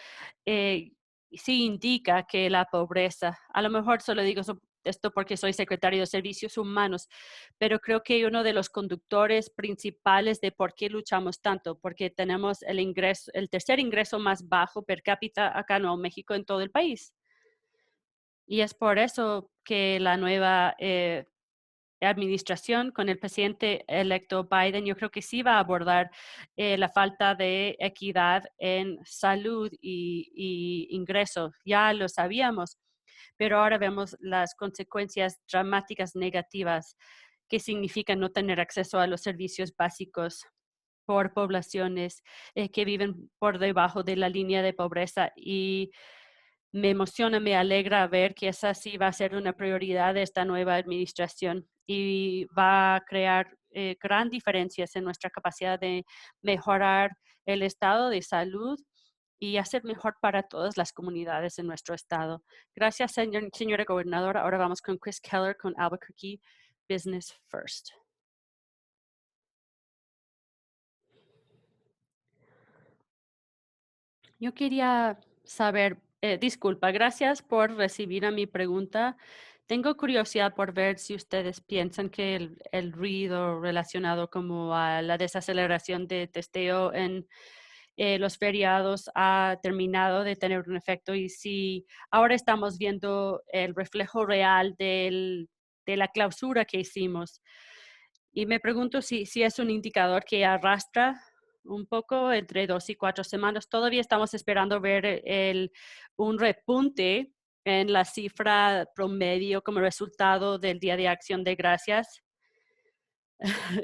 eh, sí indica que la pobreza, a lo mejor solo digo esto porque soy secretario de Servicios Humanos, pero creo que uno de los conductores principales de por qué luchamos tanto, porque tenemos el tercer ingreso más bajo per cápita acá en Nuevo México en todo el país. Y es por eso que la nueva administración con el presidente electo Biden, yo creo que sí va a abordar la falta de equidad en salud y ingresos. Ya lo sabíamos, pero ahora vemos las consecuencias dramáticas negativas que significan no tener acceso a los servicios básicos por poblaciones que viven por debajo de la línea de pobreza. Y me emociona, me alegra ver que esa sí va a ser una prioridad de esta nueva administración, y va a crear gran diferencias en nuestra capacidad de mejorar el estado de salud y hacer mejor para todas las comunidades en nuestro estado. Gracias, señora gobernadora. Ahora vamos con Chris Keller con Albuquerque Business First. Yo quería saber, disculpa, gracias por recibir a mi pregunta. Tengo curiosidad por ver si ustedes piensan que el ruido relacionado como a la desaceleración de testeo en los feriados ha terminado de tener un efecto y si ahora estamos viendo el reflejo real de la clausura que hicimos. Y me pregunto si es un indicador que arrastra un poco entre 2 y 4 semanas. Todavía estamos esperando ver un repunte en la cifra promedio como resultado del Día de Acción de Gracias.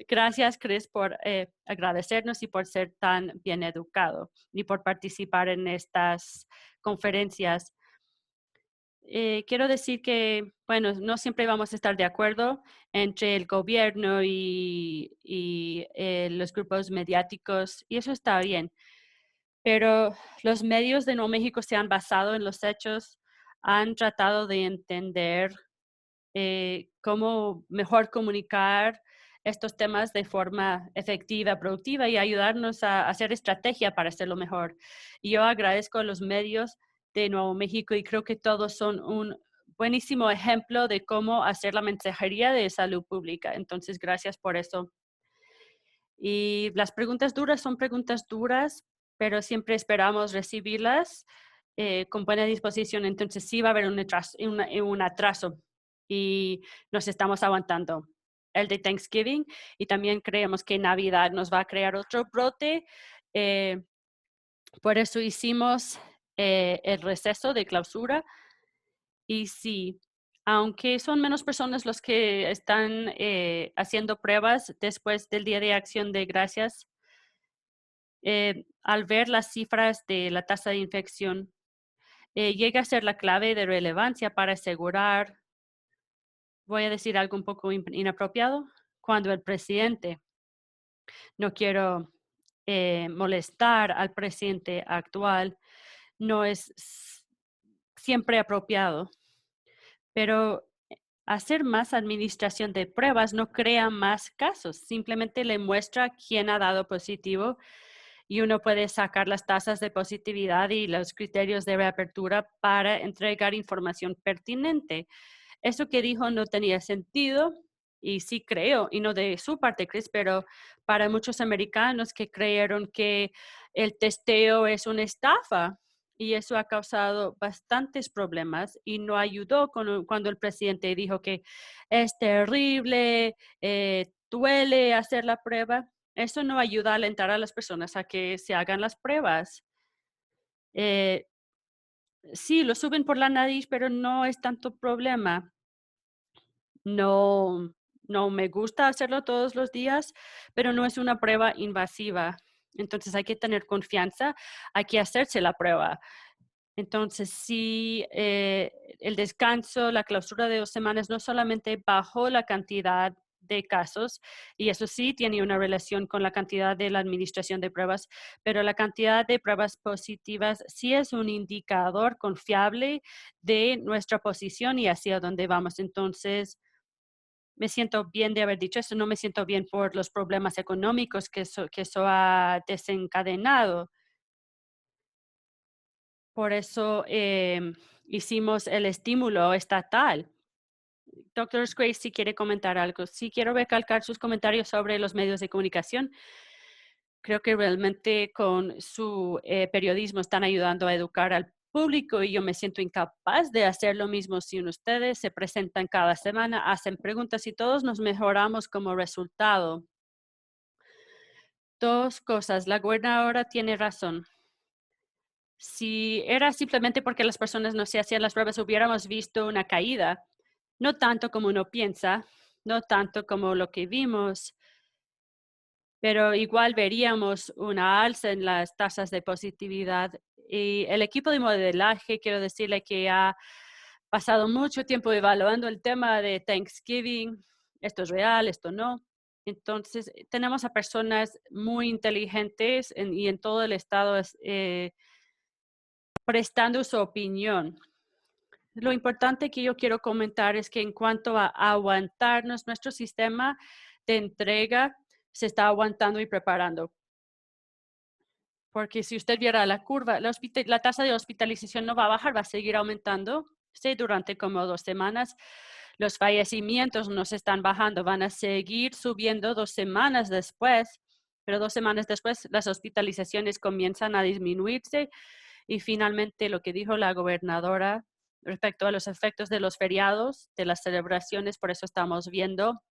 Gracias, Chris, por agradecernos y por ser tan bien educado y por participar en estas conferencias. Quiero decir que, bueno, no siempre vamos a estar de acuerdo entre el gobierno y los grupos mediáticos, y eso está bien. Pero los medios de Nuevo México se han basado en los hechos, han tratado de entender cómo mejor comunicar estos temas de forma efectiva, productiva y ayudarnos a hacer estrategia para hacerlo mejor. Y yo agradezco a los medios de Nuevo México y creo que todos son un buenísimo ejemplo de cómo hacer la mensajería de salud pública. Entonces, gracias por eso. Y las preguntas duras son preguntas duras, pero siempre esperamos recibirlas con buena disposición. Entonces sí va a haber un atraso y nos estamos aguantando el de Thanksgiving y también creemos que Navidad nos va a crear otro brote. eh, por eso hicimos el receso de clausura y sí, aunque son menos personas los que están haciendo pruebas después del Día de Acción de Gracias, al ver las cifras de la tasa de infección, llega a ser la clave de relevancia para asegurar, voy a decir algo un poco inapropiado, cuando el presidente, no quiero molestar al presidente actual, no es siempre apropiado, pero hacer más administración de pruebas no crea más casos, simplemente le muestra quién ha dado positivo y uno puede sacar las tasas de positividad y los criterios de reapertura para entregar información pertinente. Eso que dijo no tenía sentido y sí creo, y no de su parte, Chris, pero para muchos americanos que creyeron que el testeo es una estafa y eso ha causado bastantes problemas y no ayudó cuando el presidente dijo que es terrible, duele hacer la prueba. Eso no ayuda a alentar a las personas a que se hagan las pruebas. Eh, sí, lo suben por la nariz, pero no es tanto problema. No, no me gusta hacerlo todos los días, pero no es una prueba invasiva. Entonces hay que tener confianza, hay que hacerse la prueba. Entonces, sí, el descanso, la clausura de 2 semanas no solamente bajó la cantidad de casos, y eso sí tiene una relación con la cantidad de la administración de pruebas, pero la cantidad de pruebas positivas sí es un indicador confiable de nuestra posición y hacia dónde vamos. Entonces, me siento bien de haber dicho eso, no me siento bien por los problemas económicos que eso ha desencadenado. Por eso hicimos el estímulo estatal. Doctor Grace, si quiere comentar algo. Sí, quiero recalcar sus comentarios sobre los medios de comunicación. Creo que realmente con su periodismo están ayudando a educar al público y yo me siento incapaz de hacer lo mismo sin ustedes. Se presentan cada semana, hacen preguntas y todos nos mejoramos como resultado. Dos cosas. La gobernadora tiene razón. Si era simplemente porque las personas no se hacían las pruebas, hubiéramos visto una caída, no tanto como uno piensa, no tanto como lo que vimos, pero igual veríamos una alza en las tasas de positividad. Y el equipo de modelaje, quiero decirle que ha pasado mucho tiempo evaluando el tema de Thanksgiving, esto es real, esto no. Entonces, tenemos a personas muy inteligentes y en todo el estado prestando su opinión. Lo importante que yo quiero comentar es que en cuanto a aguantarnos, nuestro sistema de entrega se está aguantando y preparando. Porque si usted viera la curva, la tasa de hospitalización no va a bajar, va a seguir aumentando. Sí, durante como 2 semanas. Los fallecimientos no se están bajando, van a seguir subiendo 2 semanas después, pero 2 semanas después las hospitalizaciones comienzan a disminuirse y finalmente lo que dijo la gobernadora respecto a los efectos de los feriados, de las celebraciones, por eso estamos viendo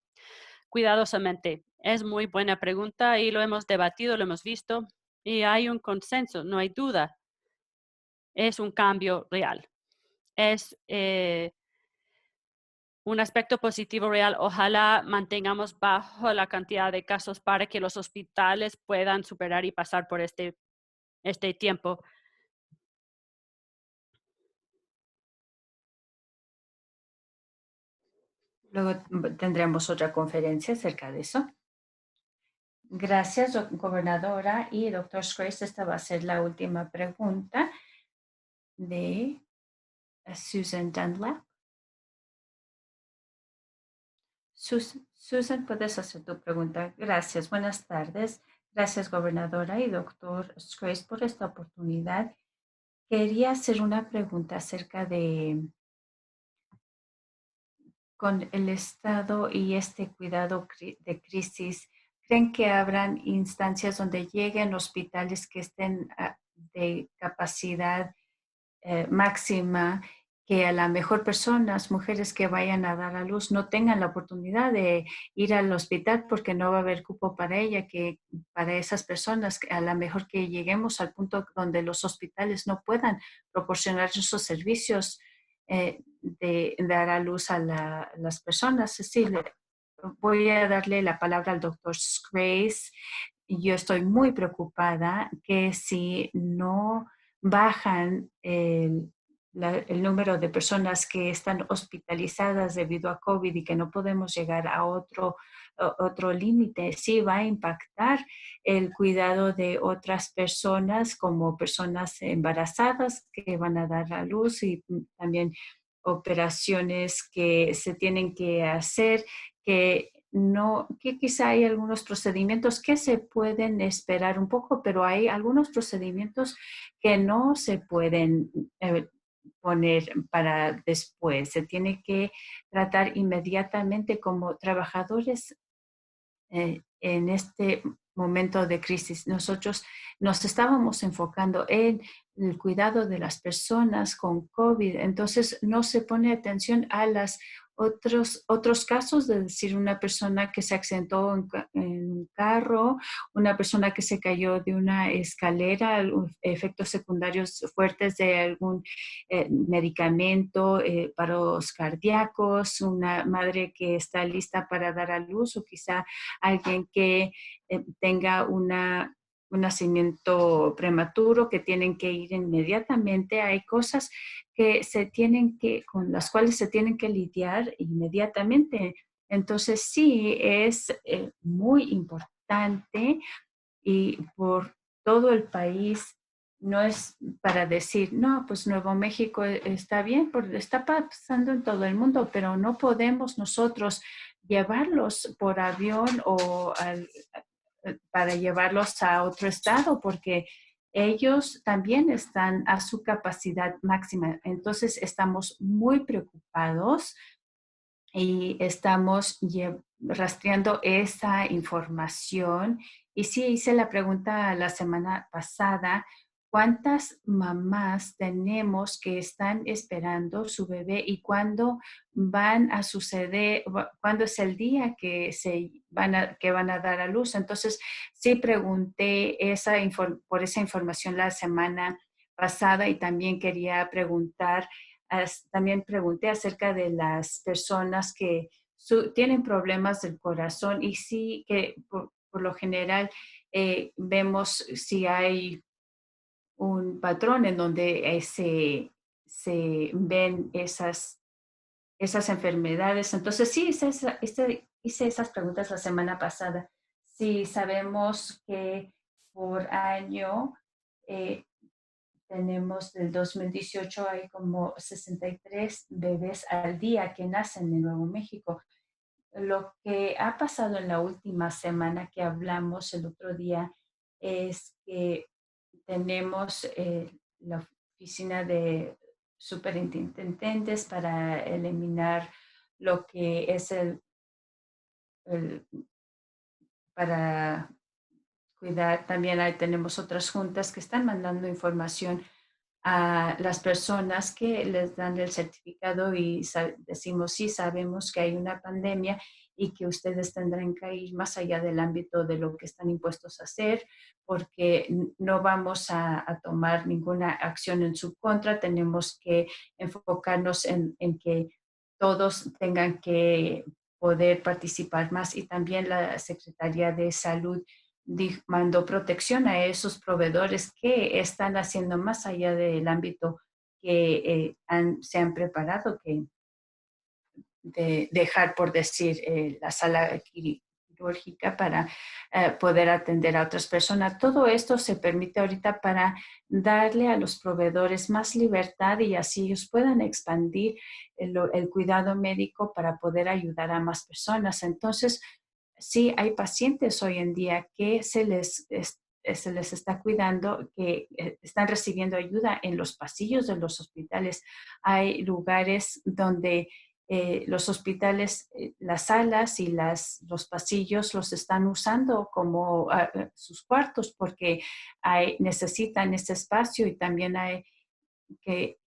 cuidadosamente. Es muy buena pregunta y lo hemos debatido, lo hemos visto y hay un consenso, no hay duda. Es un cambio real. Es un aspecto positivo real. Ojalá mantengamos bajo la cantidad de casos para que los hospitales puedan superar y pasar por este tiempo. Luego tendremos otra conferencia acerca de eso. Gracias, gobernadora y doctor Scrace. Esta va a ser la última pregunta de Susan Dunlap. Susan, puedes hacer tu pregunta. Gracias, buenas tardes. Gracias, gobernadora y doctor Scrace, por esta oportunidad. Quería hacer una pregunta acerca de con el Estado y este cuidado de crisis. ¿Creen que habrán instancias donde lleguen hospitales que estén de capacidad máxima, que a lo mejor personas, mujeres que vayan a dar a luz no tengan la oportunidad de ir al hospital porque no va a haber cupo para ella, que para esas personas a lo mejor que lleguemos al punto donde los hospitales no puedan proporcionar esos servicios de dar a luz a las personas? Cecilia, voy a darle la palabra al doctor Grace. Yo estoy muy preocupada que si no bajan el número de personas que están hospitalizadas debido a COVID y que no podemos llegar a otro límite, sí va a impactar el cuidado de otras personas como personas embarazadas que van a dar a luz y también operaciones que se tienen que hacer, que quizá hay algunos procedimientos que se pueden esperar un poco, pero hay algunos procedimientos que no se pueden poner para después. Se tiene que tratar inmediatamente como trabajadores en este momento de crisis. Nosotros nos estábamos enfocando en el cuidado de las personas con COVID, entonces no se pone atención a las otros casos de decir una persona que se accidentó en un carro, una persona que se cayó de una escalera, efectos secundarios fuertes de algún medicamento, paros cardíacos, una madre que está lista para dar a luz o quizá alguien que tenga un nacimiento prematuro, que tienen que ir inmediatamente. Hay cosas con las cuales se tienen que lidiar inmediatamente. Entonces sí, es muy importante y por todo el país. No es para decir, no, pues Nuevo México está bien, porque está pasando en todo el mundo, pero no podemos nosotros llevarlos por avión para llevarlos a otro estado, porque ellos también están a su capacidad máxima. Entonces estamos muy preocupados y estamos rastreando esa información. Y sí, hice la pregunta la semana pasada, ¿cuántas mamás tenemos que están esperando su bebé y cuándo van a suceder, cuándo es el día que que van a dar a luz? Entonces, sí pregunté por esa información la semana pasada y también quería preguntar. También pregunté acerca de las personas que tienen problemas del corazón y sí que por lo general vemos si hay un patrón en donde se ven esas enfermedades. Entonces sí, hice esas preguntas la semana pasada. Sí, sabemos que por año tenemos del 2018 hay como 63 bebés al día que nacen en Nuevo México. Lo que ha pasado en la última semana que hablamos el otro día es que tenemos la oficina de superintendentes para eliminar lo que es para cuidar. También ahí tenemos otras juntas que están mandando información a las personas que les dan el certificado y decimos, sí, sabemos que hay una pandemia y que ustedes tendrán que ir más allá del ámbito de lo que están impuestos a hacer, porque no vamos a tomar ninguna acción en su contra. Tenemos que enfocarnos en que todos tengan que poder participar más y también la Secretaría de Salud mandó protección a esos proveedores que están haciendo más allá del ámbito que se han preparado, que de dejar, por decir, la sala quirúrgica para poder atender a otras personas. Todo esto se permite ahorita para darle a los proveedores más libertad y así ellos puedan expandir el cuidado médico para poder ayudar a más personas. Entonces, sí, hay pacientes hoy en día que se les está cuidando, que están recibiendo ayuda en los pasillos de los hospitales. Hay lugares donde los hospitales, las salas y los pasillos los están usando como sus cuartos porque necesitan ese espacio y también hay que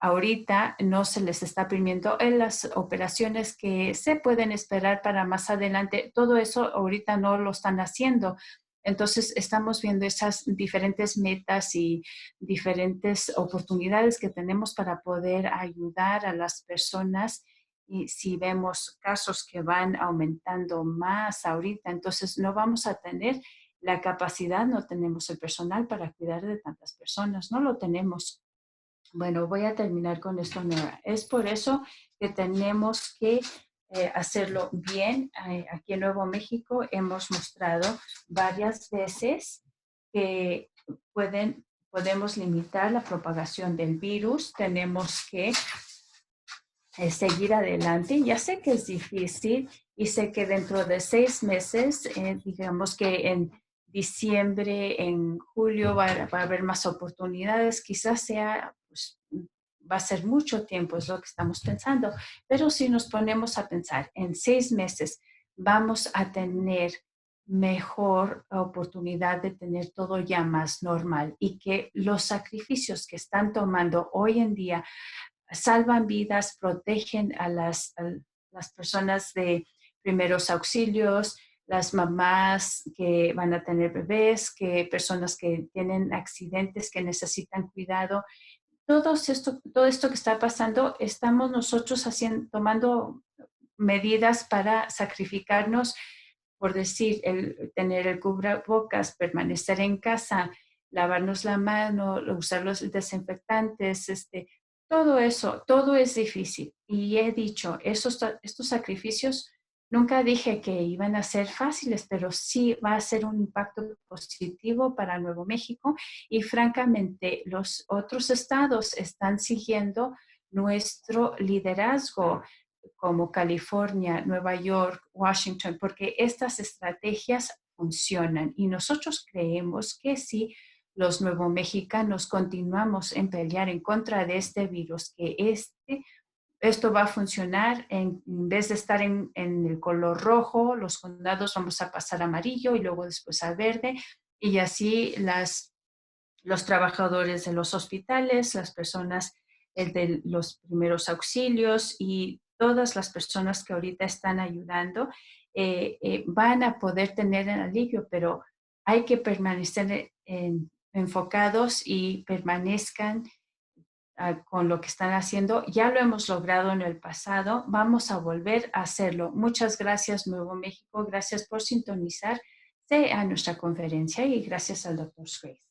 ahorita no se les está permitiendo en las operaciones que se pueden esperar para más adelante. Todo eso ahorita no lo están haciendo. Entonces, estamos viendo esas diferentes metas y diferentes oportunidades que tenemos para poder ayudar a las personas. Y si vemos casos que van aumentando más ahorita, entonces no vamos a tener la capacidad, no tenemos el personal para cuidar de tantas personas, no lo tenemos. Bueno, voy a terminar con esto, Nora. Es por eso que tenemos que hacerlo bien. Aquí en Nuevo México hemos mostrado varias veces que podemos limitar la propagación del virus. Tenemos que seguir adelante. Ya sé que es difícil y sé que dentro de 6 meses, digamos que en diciembre, en julio va a haber más oportunidades. Quizás sea, pues, va a ser mucho tiempo, es lo que estamos pensando. Pero si nos ponemos a pensar, en 6 meses vamos a tener mejor oportunidad de tener todo ya más normal y que los sacrificios que están tomando hoy en día salvan vidas, protegen las personas de primeros auxilios, las mamás que van a tener bebés, que personas que tienen accidentes que necesitan cuidado. Todo esto que está pasando, estamos nosotros tomando medidas para sacrificarnos, por decir, tener el cubrebocas, permanecer en casa, lavarnos la mano, usar los desinfectantes, todo eso, todo es difícil. Y he dicho, estos sacrificios, nunca dije que iban a ser fáciles, pero sí va a ser un impacto positivo para Nuevo México. Y francamente, los otros estados están siguiendo nuestro liderazgo como California, Nueva York, Washington, porque estas estrategias funcionan y nosotros creemos que si los nuevo mexicanos continuamos en pelear en contra de este virus, que esto va a funcionar en vez de estar en el color rojo, los condados vamos a pasar a amarillo y luego después a verde y así los trabajadores de los hospitales, las personas de los primeros auxilios y todas las personas que ahorita están ayudando van a poder tener el alivio, pero hay que permanecer enfocados y permanezcan con lo que están haciendo. Ya lo hemos logrado en el pasado, vamos a volver a hacerlo. Muchas gracias, Nuevo México. Gracias por sintonizarse a nuestra conferencia y gracias al doctor Grace.